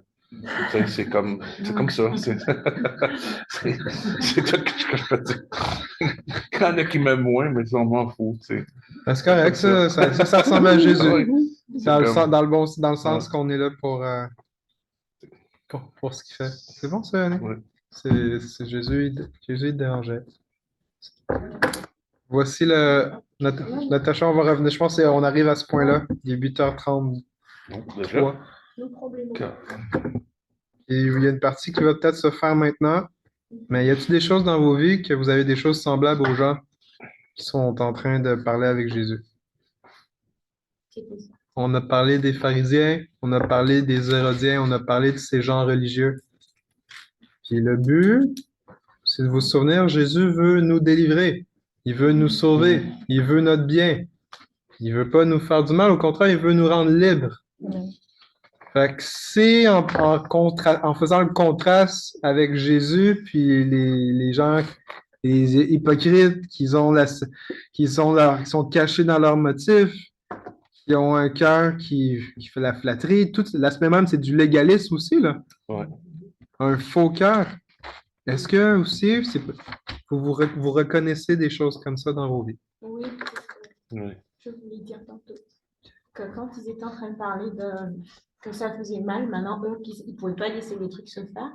C'est comme ça. C'est tout ce que je peux dire. Il y en a qui m'aiment moins, mais on m'en fout. C'est correct, ça ressemble à Jésus. Dans le sens Ouais. qu'on est là pour ce qu'il fait. C'est bon, ça, Yannick? Ouais. C'est Jésus, Jésus il dérangeait. Voici Natacha, on va revenir. Je pense qu'on arrive à ce point-là. Il est 8h33. Déjà? Et il y a une partie qui va peut-être se faire maintenant. Mais y a-t-il des choses dans vos vies que vous avez des choses semblables aux gens qui sont en train de parler avec Jésus? On a parlé des pharisiens, on a parlé des hérodiens, on a parlé de ces gens religieux. Puis le but, c'est de vous souvenir, Jésus veut nous délivrer. Il veut nous sauver. Il veut notre bien. Il veut pas nous faire du mal. Au contraire, il veut nous rendre libres. Fait que c'est en faisant le contraste avec Jésus, puis les gens, les hypocrites qui sont cachés dans leurs motifs, qui ont un cœur qui fait la flatterie. Tout l'aspect même, c'est du légalisme aussi, là. Ouais. Un faux cœur. Est-ce que aussi, vous reconnaissez des choses comme ça dans vos vies? Oui, je voulais dire tantôt que quand ils étaient en train de parler que ça faisait mal, maintenant, eux, ils ne pouvaient pas laisser les trucs se faire.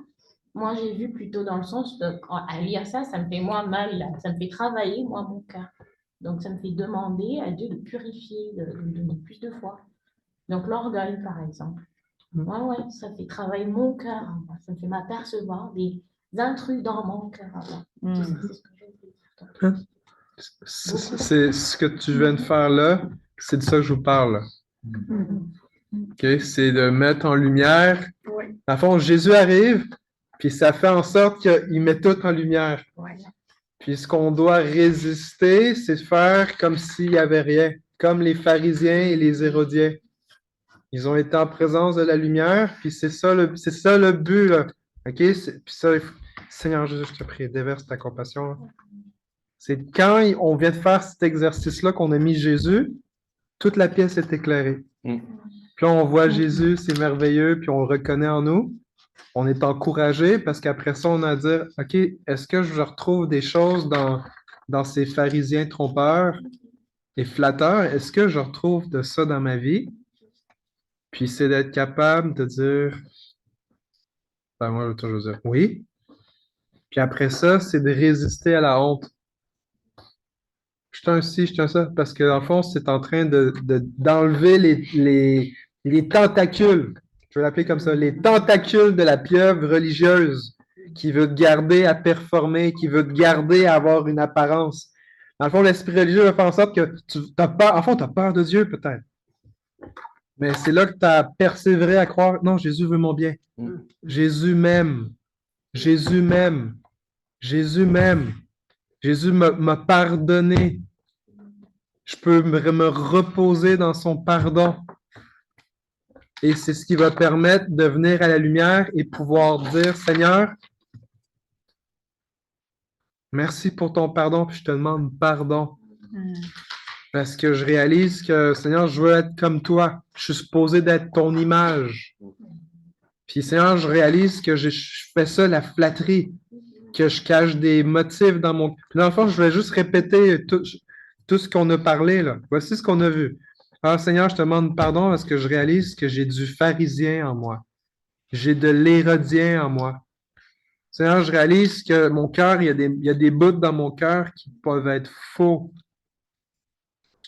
Moi, j'ai vu plutôt dans le sens de, à lire ça, ça me fait moins mal, là. Ça me fait travailler, moi, mon cœur. Donc, ça me fait demander à Dieu de purifier, de donner plus de foi. Donc, l'orgueil, par exemple. Moi, ouais, ça fait travailler mon cœur. Ça me fait m'apercevoir des intrus dans mon cœur. C'est ce que tu viens de faire là, c'est de ça que je vous parle. Okay? C'est de mettre en lumière. À fond, Jésus arrive, puis ça fait en sorte qu'il met tout en lumière. Puis ce qu'on doit résister, c'est de faire comme s'il n'y avait rien, comme les pharisiens et les hérodiens. Ils ont été en présence de la lumière, puis c'est ça le but, là. OK? Puis ça, Seigneur Jésus, je te prie, déverse ta compassion. Là. C'est quand on vient de faire cet exercice-là qu'on a mis Jésus, toute la pièce est éclairée. Puis là, on voit Jésus, c'est merveilleux, puis on le reconnaît en nous. On est encouragé parce qu'après ça, on a à dire, OK, est-ce que je retrouve des choses dans ces pharisiens trompeurs et flatteurs? Est-ce que je retrouve de ça dans ma vie? Puis c'est d'être capable de dire, ben moi, je veux dire, oui. Puis après ça, c'est de résister à la honte. Je suis un ci, je suis un ça, parce que dans le fond, c'est en train d'enlever les tentacules, je vais l'appeler comme ça, les tentacules de la pieuvre religieuse qui veut te garder à performer, qui veut te garder à avoir une apparence. Dans le fond, l'esprit religieux va faire en sorte que tu as peur, en fond, tu as peur de Dieu peut-être. Mais c'est là que tu as persévéré à croire, non, Jésus veut mon bien. Jésus m'aime. Jésus m'aime. Jésus m'aime. Jésus m'a pardonné. Je peux me reposer dans son pardon. Et c'est ce qui va permettre de venir à la lumière et pouvoir dire, Seigneur, merci pour ton pardon, puis je te demande pardon. Parce que je réalise que, Seigneur, je veux être comme toi. Je suis supposé d'être ton image. Puis, Seigneur, je réalise que je fais ça, la flatterie, que je cache des motifs dans mon... Puis, dans le fond, je vais juste répéter tout ce qu'on a parlé, là. Voici ce qu'on a vu. Alors, Seigneur, je te demande pardon parce que je réalise que j'ai du pharisien en moi. J'ai de l'hérodien en moi. Seigneur, je réalise que mon cœur, il y a des bouts dans mon cœur qui peuvent être faux.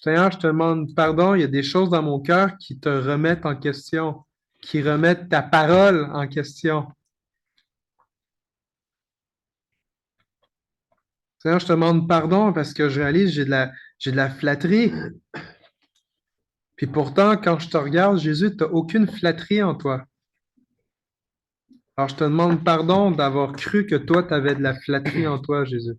Seigneur, je te demande pardon, il y a des choses dans mon cœur qui te remettent en question, qui remettent ta parole en question. Seigneur, je te demande pardon parce que je réalise que j'ai de la flatterie. Puis pourtant, quand je te regarde, Jésus, tu n'as aucune flatterie en toi. Alors, je te demande pardon d'avoir cru que toi, tu avais de la flatterie en toi, Jésus.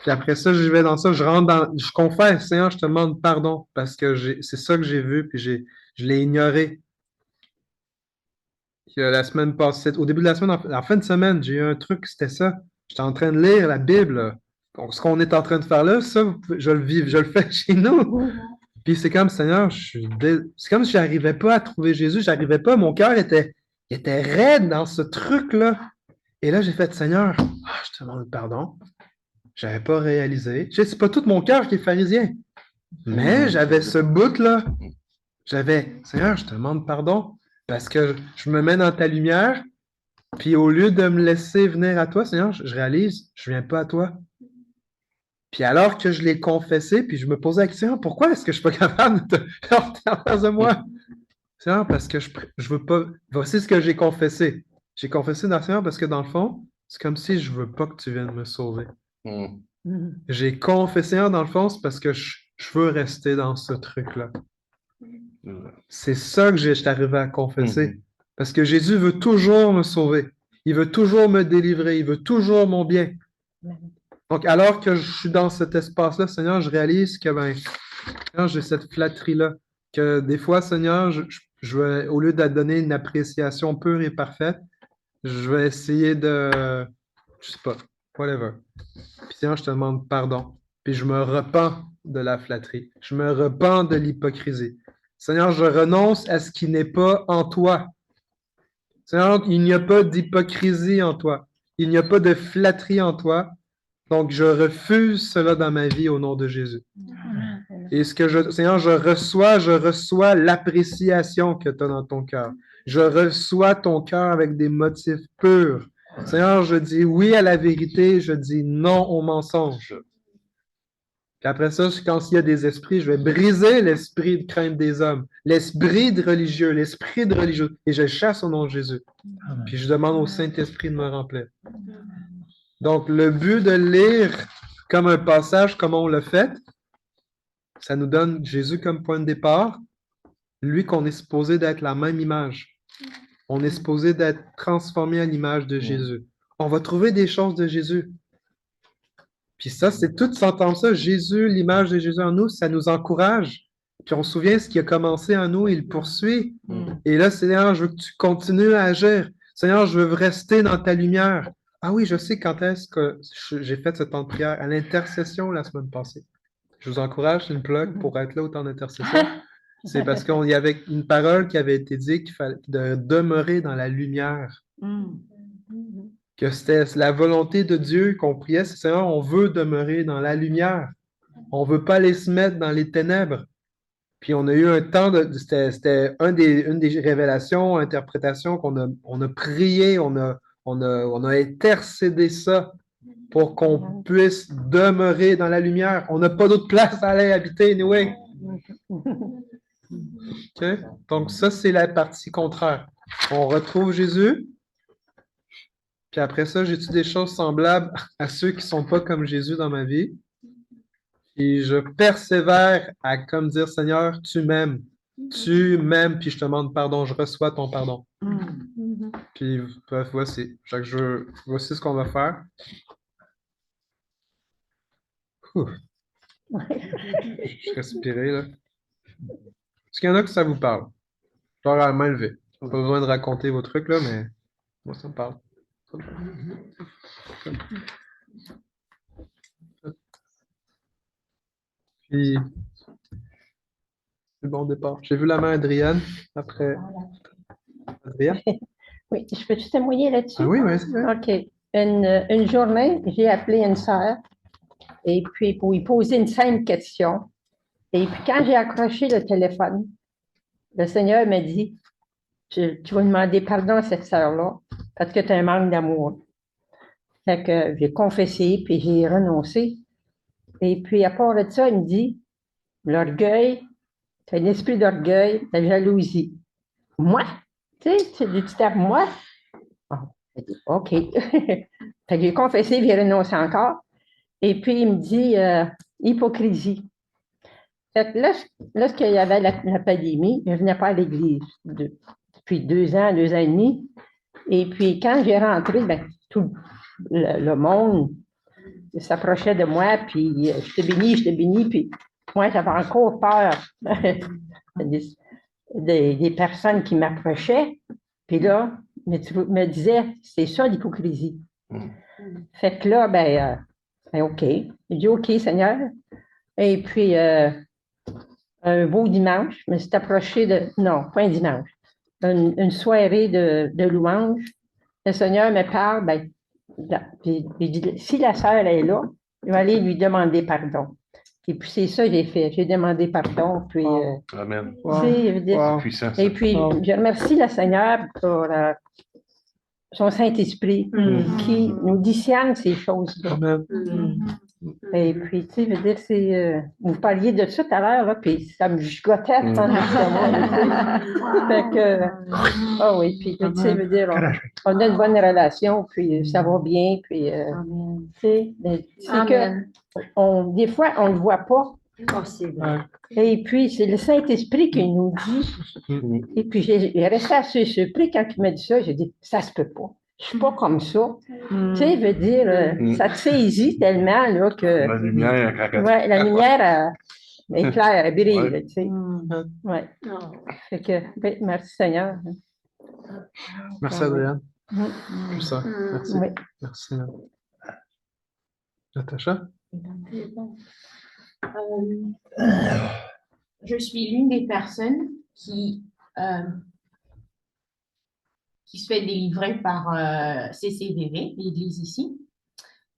Puis après ça, je vais dans ça, je confesse, Seigneur, je te demande pardon parce que c'est ça que j'ai vu, puis je l'ai ignoré. Puis, la semaine passée, au début de la semaine, en fin de semaine, j'ai eu un truc, c'était ça. J'étais en train de lire la Bible. Donc, ce qu'on est en train de faire là, ça, je le fais chez nous. Puis c'est comme, Seigneur, c'est comme si je n'arrivais pas à trouver Jésus, j'arrivais pas, mon cœur était raide dans ce truc-là. Et là, j'ai fait, Seigneur, je te demande pardon. Je n'avais pas réalisé. C'est pas tout mon cœur qui est pharisien. Mais j'avais ce bout-là. Seigneur, je te demande pardon parce que je me mets dans ta lumière, Puis au lieu de me laisser venir à toi, Seigneur, je réalise, je ne viens pas à toi. Puis alors que je l'ai confessé, puis je me posais la question, pourquoi est-ce que je ne suis pas capable de te porter en face de moi? Seigneur, parce que je veux pas. Voici ce que j'ai confessé. J'ai confessé dans le Seigneur parce que dans le fond, c'est comme si je veux pas que tu viennes me sauver. J'ai confessé dans le fond, c'est parce que je veux rester dans ce truc-là. C'est ça que je suis arrivé à confesser. Parce que Jésus veut toujours me sauver. Il veut toujours me délivrer. Il veut toujours mon bien. Donc, alors que je suis dans cet espace-là, Seigneur, je réalise que j'ai cette flatterie-là. Que des fois, Seigneur, je vais, au lieu de donner une appréciation pure et parfaite, je vais essayer de, je sais pas, whatever. Puis Seigneur, je te demande pardon. Puis je me repens de la flatterie. Je me repens de l'hypocrisie. Seigneur, je renonce à ce qui n'est pas en toi. Seigneur, il n'y a pas d'hypocrisie en toi. Il n'y a pas de flatterie en toi. Donc, je refuse cela dans ma vie au nom de Jésus. Et Seigneur, je reçois l'appréciation que tu as dans ton cœur. Je reçois ton cœur avec des motifs purs. Seigneur, je dis oui à la vérité, je dis non au mensonge. Puis après ça, quand il y a des esprits, je vais briser l'esprit de crainte des hommes, l'esprit de religieux, et je chasse au nom de Jésus. Puis je demande au Saint-Esprit de me remplir. Donc, le but de lire comme un passage, comme on l'a fait, ça nous donne Jésus comme point de départ, lui qu'on est supposé d'être la même image. On est supposé d'être transformé à l'image de Jésus. On va trouver des choses de Jésus. Puis ça, c'est tout s'entendre ça. Jésus, l'image de Jésus en nous, ça nous encourage. Puis on se souvient ce qui a commencé en nous, il poursuit. Et là, Seigneur, je veux que tu continues à agir. Seigneur, je veux rester dans ta lumière. Ah oui, je sais quand est-ce que j'ai fait ce temps de prière, à l'intercession la semaine passée. Je vous encourage, c'est une plug pour être là au temps d'intercession. C'est parce qu'il y avait une parole qui avait été dite qu'il fallait de demeurer dans la lumière. Que c'était la volonté de Dieu qu'on priait, c'est Seigneur, on veut demeurer dans la lumière. On ne veut pas aller se mettre dans les ténèbres. Puis on a eu un temps c'était une des révélations, interprétations qu'on a prié, on a intercédé ça pour qu'on puisse demeurer dans la lumière. On n'a pas d'autre place à aller habiter, anyway. Okay? Donc ça, c'est la partie contraire. On retrouve Jésus. Puis après ça, j'étudie des choses semblables à ceux qui ne sont pas comme Jésus dans ma vie. Et je persévère à comme dire, Seigneur, tu m'aimes, puis je te demande pardon, je reçois ton pardon. Puis bref, voici ce qu'on va faire. Je respirais, là. Est-ce qu'il y en a que ça vous parle? Genre à la main levée. Pas besoin de raconter vos trucs, là, mais moi, ça me parle. Puis, c'est le bon départ. J'ai vu la main Adrienne après. Adrienne? Oui, je peux-tu témoigner là-dessus? Ah oui, oui, c'est vrai. OK. Une journée, j'ai appelé une sœur et puis pour lui poser une simple question. Et puis quand j'ai accroché le téléphone, le Seigneur m'a dit, tu vas demander pardon à cette sœur-là parce que tu as un manque d'amour. Fait que j'ai confessé, puis j'ai renoncé. Et puis à part de ça, il me dit, l'orgueil, c'est un esprit d'orgueil, de jalousie. Moi? Tu sais, c'est du terme moi? Oh, j'ai dit, OK. Fait que j'ai confessé, puis j'ai renoncé encore. Et puis il me dit, hypocrisie. Fait que là, lorsqu'il y avait la pandémie, je ne venais pas à l'église depuis 2 ans et demi. Et puis quand j'ai rentré, ben, tout le monde s'approchait de moi, puis je te bénis, puis moi, j'avais encore peur des personnes qui m'approchaient. Puis là, tu me disais, c'est ça l'hypocrisie. Fait que là, ben OK. J'ai dit, OK, Seigneur. Et puis, un beau dimanche, je me suis approché non, pas un dimanche, une soirée de louange. Le Seigneur me parle, ben, puis il dit, si la sœur est là, je vais aller lui demander pardon. Et puis c'est ça que j'ai fait. J'ai demandé pardon. Puis, Amen. Wow. Wow. Puissant, ça. Et puis, je remercie le Seigneur pour son Saint-Esprit qui nous discerne ces choses-là. Et puis, tu sais, je veux dire, vous parliez de ça tout à l'heure, là, puis ça me gigotait en dedans de moi, fait que, oui, puis, tu sais, je veux dire, on a une bonne relation, puis ça va bien, puis, tu sais, c'est que, des fois, on ne le voit pas. Et puis, c'est le Saint-Esprit qui nous dit. Et puis, j'ai resté assez surpris quand il m'a dit ça. J'ai dit, ça se peut pas. Je suis pas comme ça. Tu sais, veut dire, ça te saisit tellement, là, que. La lumière, ouais, la lumière éclaire, elle brille, là, tu sais. Ouais. Fait que, oui, merci Seigneur. Merci, Adrienne. Puissant. Merci. Oui. Merci. Natacha? Je suis l'une des personnes qui se fait délivrer par CCDV, l'église ici.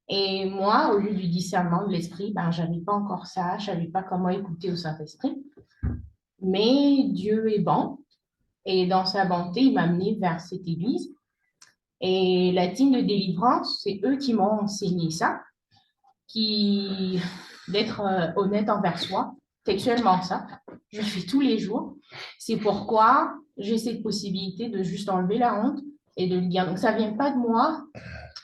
Et moi, au lieu du discernement de l'esprit, je n'avais pas encore ça, je ne savais pas comment écouter au Saint-Esprit. Mais Dieu est bon, et dans sa bonté, il m'a amené vers cette église. Et la team de délivrance, c'est eux qui m'ont enseigné ça, d'être honnête envers soi, textuellement ça. Je le fais tous les jours. C'est pourquoi j'ai cette possibilité de juste enlever la honte et de le dire. Donc, ça ne vient pas de moi,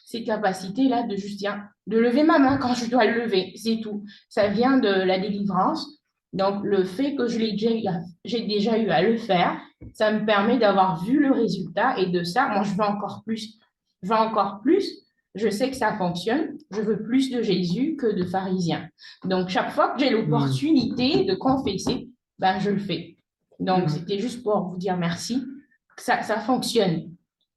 cette capacité-là de juste dire, de lever ma main quand je dois le lever, c'est tout. Ça vient de la délivrance. Donc, le fait que j'ai déjà eu à le faire, ça me permet d'avoir vu le résultat et de ça, moi, je veux encore plus. Je veux encore plus. Je sais que ça fonctionne. Je veux plus de Jésus que de pharisiens. Donc, chaque fois que j'ai l'opportunité de confesser, je le fais. Donc, c'était juste pour vous dire merci. Ça fonctionne.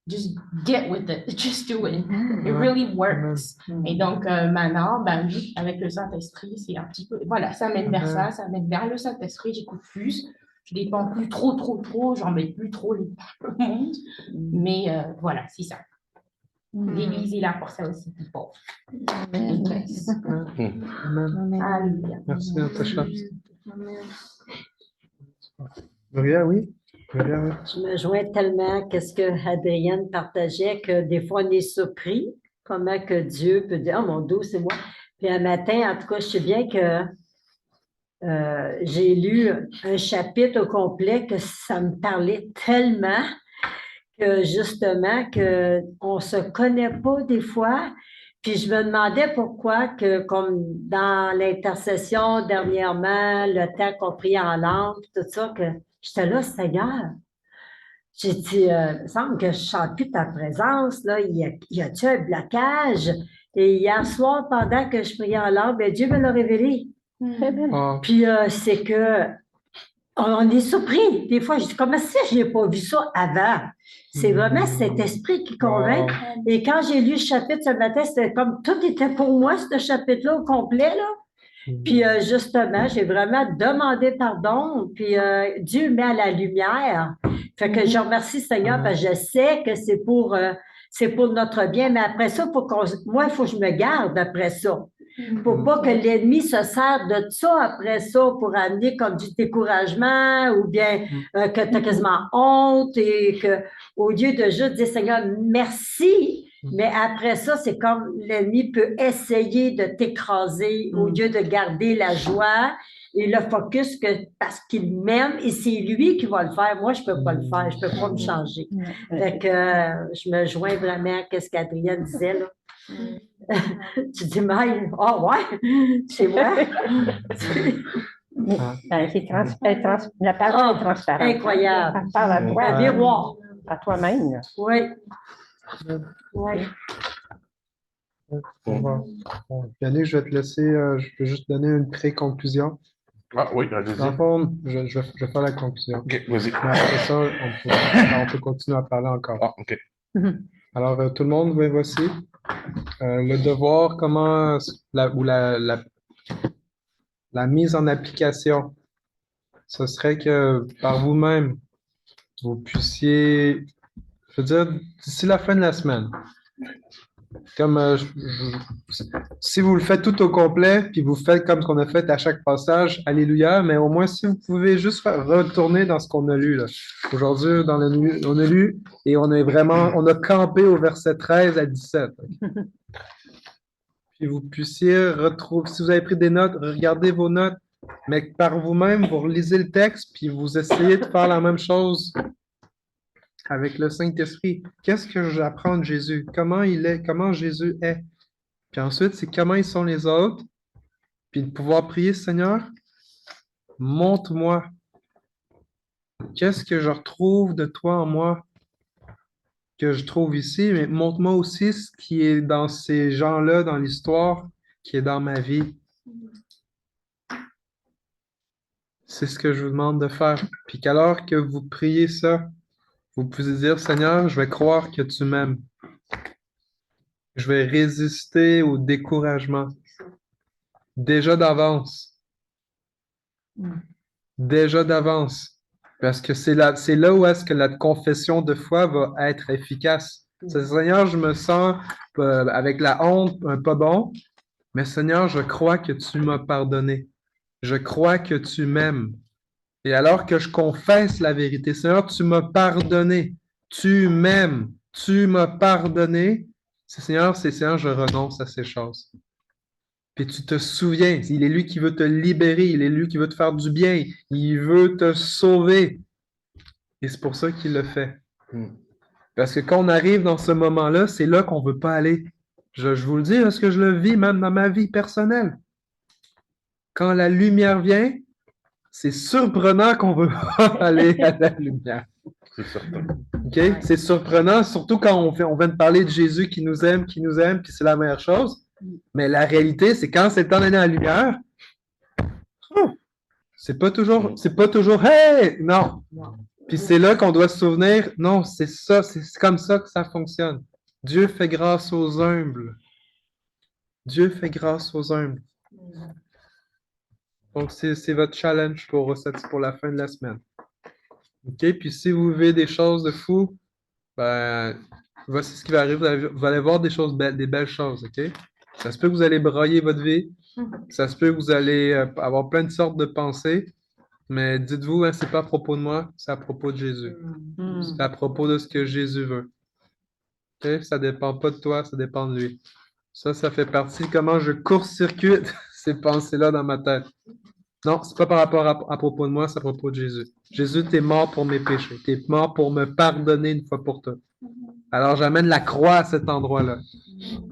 Just get with it. Just do it. It really works. Et donc, maintenant, oui, avec le Saint-Esprit, c'est un petit peu... Voilà, ça mène vers ça, ça mène vers le Saint-Esprit. J'écoute plus. Je ne dépends plus trop. J'en mets plus trop le monde. Mais voilà, c'est ça. L'Église est là pour ça aussi, people. Amen. Merci, Natacha. Maria, oui? Je me joins tellement à ce que Adrienne partageait que des fois, on est surpris comment que Dieu peut dire « Oh mon Dieu, c'est moi! » Puis un matin, en tout cas, je sais bien que j'ai lu un chapitre au complet que ça me parlait tellement que justement qu'on ne se connaît pas des fois. Puis je me demandais pourquoi que comme dans l'intercession dernièrement, le temps qu'on prie en langue, tout ça, que j'étais là, Seigneur. J'ai dit, il me semble que je ne sens plus ta présence, là. Y a-t-il un blocage? Et hier soir, pendant que je priais en langue, Dieu me l'a révélé. Puis c'est que on est surpris. Des fois, je dis, comment ça, je n'ai pas vu ça avant? C'est vraiment cet esprit qui convainc. Et quand j'ai lu le chapitre ce matin, c'était comme tout était pour moi, ce chapitre-là au complet, là. Puis justement, j'ai vraiment demandé pardon, puis Dieu met à la lumière. Fait que je remercie Seigneur parce que je sais que c'est pour notre bien, mais après ça, moi, il faut que je me garde après ça. Pour pas que l'ennemi se sert de ça après ça pour amener comme du découragement ou bien que tu as quasiment honte et que au lieu de juste dire Seigneur, merci. Mais après ça, c'est comme l'ennemi peut essayer de t'écraser au lieu de garder la joie et le focus parce qu'il m'aime et c'est lui qui va le faire. Moi, je ne peux pas le faire, je ne peux pas me changer. Fait que je me joins vraiment à ce qu'Adrienne disait là. Tu dis, mais, ouais, c'est moi. La parole est transparente. Incroyable. Elle parle à toi. Un miroir. À toi-même. Oui. Oui. Yannick, je vais te laisser, je vais juste donner une pré-conclusion. Ah oui, allez-y. Dans le fond, je vais faire la conclusion. OK, vas-y. Après ça, on peut continuer à parler encore. Ah, OK. Alors, tout le monde, voici. Le devoir, la mise en application, ce serait que par vous-même, vous puissiez, je veux dire, d'ici la fin de la semaine, Comme si vous le faites tout au complet, puis vous faites comme ce qu'on a fait à chaque passage, alléluia, mais au moins si vous pouvez juste retourner dans ce qu'on a lu là. Aujourd'hui, on a lu et on a campé au verset 13 à 17. Puis vous puissiez retrouver, si vous avez pris des notes, regardez vos notes, mais par vous-même, vous relisez le texte, puis vous essayez de faire la même chose avec le Saint-Esprit. Qu'est-ce que j'apprends de Jésus? Comment il est? Comment Jésus est? Puis ensuite, c'est comment ils sont les autres. Puis de pouvoir prier, Seigneur, montre-moi. Qu'est-ce que je retrouve de toi en moi que je trouve ici? Mais montre-moi aussi ce qui est dans ces gens-là, dans l'histoire, qui est dans ma vie. C'est ce que je vous demande de faire. Puis qu'alors que vous priez ça, vous pouvez dire, Seigneur, je vais croire que tu m'aimes. Je vais résister au découragement. Déjà d'avance. Déjà d'avance. Parce que c'est là où est-ce que la confession de foi va être efficace. C'est, Seigneur, je me sens avec la honte pas bon, mais Seigneur, je crois que tu m'as pardonné. Je crois que tu m'aimes. Et alors que je confesse la vérité, Seigneur, tu m'as pardonné. Tu m'aimes. Tu m'as pardonné. Seigneur, je renonce à ces choses. Puis tu te souviens, il est lui qui veut te libérer, il est lui qui veut te faire du bien, il veut te sauver. Et c'est pour ça qu'il le fait. Parce que quand on arrive dans ce moment-là, c'est là qu'on ne veut pas aller. Je vous le dis, parce que je le vis même dans ma vie personnelle. Quand la lumière vient, c'est surprenant qu'on ne veut pas aller à la lumière. C'est certain. OK? C'est surprenant, surtout quand on vient de parler de Jésus qui nous aime, puis c'est la meilleure chose. Mais la réalité, c'est quand c'est le temps d'aller à la lumière, c'est pas toujours Hey! Non. Puis c'est là qu'on doit se souvenir, non, c'est ça, c'est comme ça que ça fonctionne. Dieu fait grâce aux humbles. Dieu fait grâce aux humbles. Donc, c'est votre challenge pour la fin de la semaine. OK? Puis si vous vivez des choses de fou, ben, voici ce qui va arriver. Vous allez voir des choses des belles choses, OK? Ça se peut que vous allez brailler votre vie. Ça se peut que vous allez avoir plein de sortes de pensées. Mais dites-vous, hein, c'est pas à propos de moi, c'est à propos de Jésus. C'est à propos de ce que Jésus veut. OK? Ça dépend pas de toi, ça dépend de lui. Ça fait partie de comment je court-circuite ces pensées-là dans ma tête. Non, c'est pas par rapport à propos de moi, c'est à propos de Jésus. Jésus, t'es mort pour mes péchés. T'es mort pour me pardonner une fois pour toutes. Alors, j'amène la croix à cet endroit-là.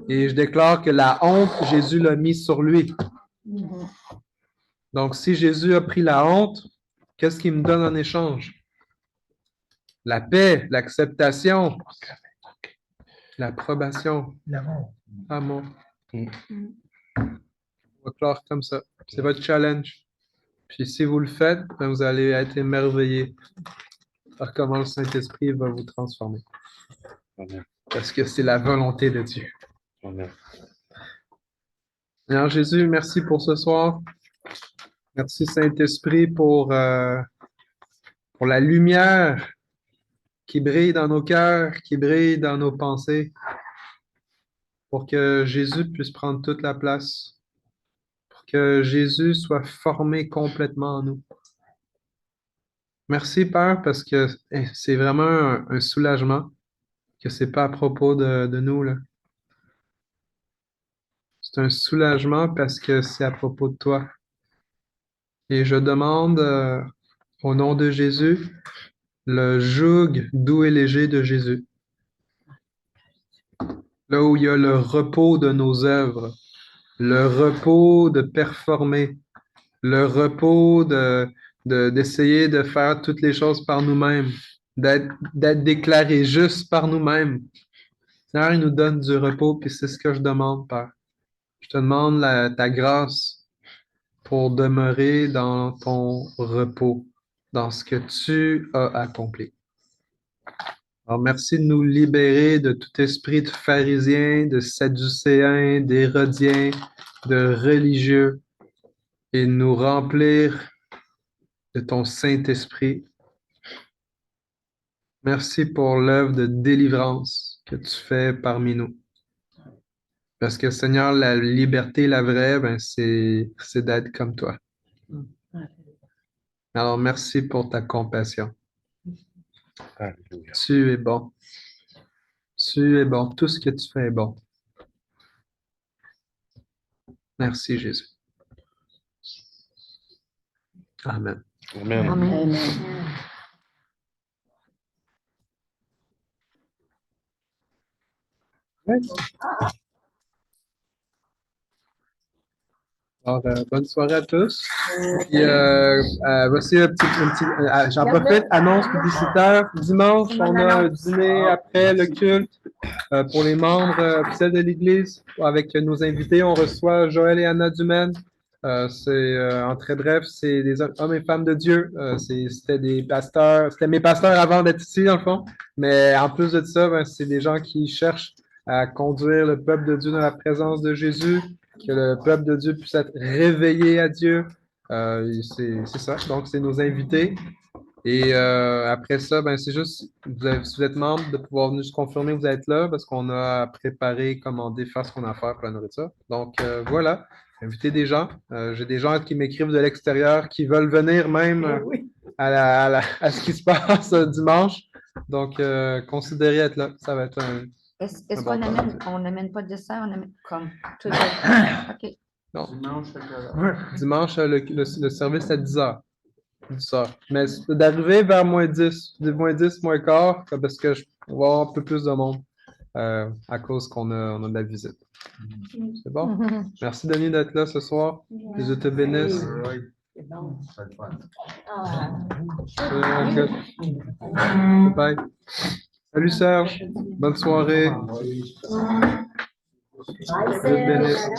Et je déclare que la honte, Jésus l'a mis sur lui. Donc, si Jésus a pris la honte, qu'est-ce qu'il me donne en échange? La paix, l'acceptation, l'approbation, l'amour. On va clore comme ça. C'est votre challenge. Puis si vous le faites, ben vous allez être émerveillés par comment le Saint-Esprit va vous transformer. Amen. Parce que c'est la volonté de Dieu. Amen. Seigneur Jésus, merci pour ce soir. Merci Saint-Esprit pour la lumière qui brille dans nos cœurs, qui brille dans nos pensées, pour que Jésus puisse prendre toute la place, pour que Jésus soit formé complètement en nous. Merci, Père, parce que c'est vraiment un soulagement, que c'est pas à propos de nous, là. C'est un soulagement parce que c'est à propos de toi. Et je demande, au nom de Jésus, le joug doux et léger de Jésus. Là où il y a le repos de nos œuvres, le repos de performer, le repos d'essayer de faire toutes les choses par nous-mêmes, d'être déclaré juste par nous-mêmes. Seigneur, il nous donne du repos, puis c'est ce que je demande, Père. Je te demande ta grâce pour demeurer dans ton repos, dans ce que tu as accompli. Alors, merci de nous libérer de tout esprit de pharisiens, de sadducéens, d'hérodiens, de religieux, et de nous remplir de ton Saint-Esprit. Merci pour l'œuvre de délivrance que tu fais parmi nous. Parce que, Seigneur, la liberté, la vraie, ben, c'est d'être comme toi. Alors, merci pour ta compassion. Alléluia. Tu es bon. Tu es bon. Tout ce que tu fais est bon. Merci, Jésus. Amen. Amen. Amen. Alors, bonne soirée à tous. Puis, voici j'en profite, annonce publicitaire. Dimanche, on a un dîner après le culte pour les membres officiels de l'Église. Avec nos invités, on reçoit Joël et Anna Dumaine. En très bref, c'est des hommes et femmes de Dieu. C'était des pasteurs, c'était mes pasteurs avant d'être ici, dans le fond. Mais en plus de ça, ben, c'est des gens qui cherchent à conduire le peuple de Dieu dans la présence de Jésus, que le peuple de Dieu puisse être réveillé à Dieu. C'est ça. Donc, c'est nos invités. Et après ça, ben, c'est juste, si vous êtes membre, de pouvoir venir se confirmer que vous êtes là parce qu'on a préparé, commandé, faire ce qu'on a à faire pour la nourriture. Donc, voilà. Invitez des gens. J'ai des gens qui m'écrivent de l'extérieur qui veulent venir même à ce qui se passe dimanche. Donc, considérez être là. Ça va être un. Est-ce bon qu'on n'amène pas de dessert? On amène comme tout OK. Non. Dimanche, le service à 10h. 10h. Mais c'est d'arriver vers moins 10, moins 10, moins quart, parce que je vais avoir un peu plus de monde à cause qu'on a de la visite. C'est bon? Merci, Denis, d'être là ce soir. Que Dieu te bénisse. Bye. Salut, Serge. Bonne soirée. Bye, Dieu te bénisse.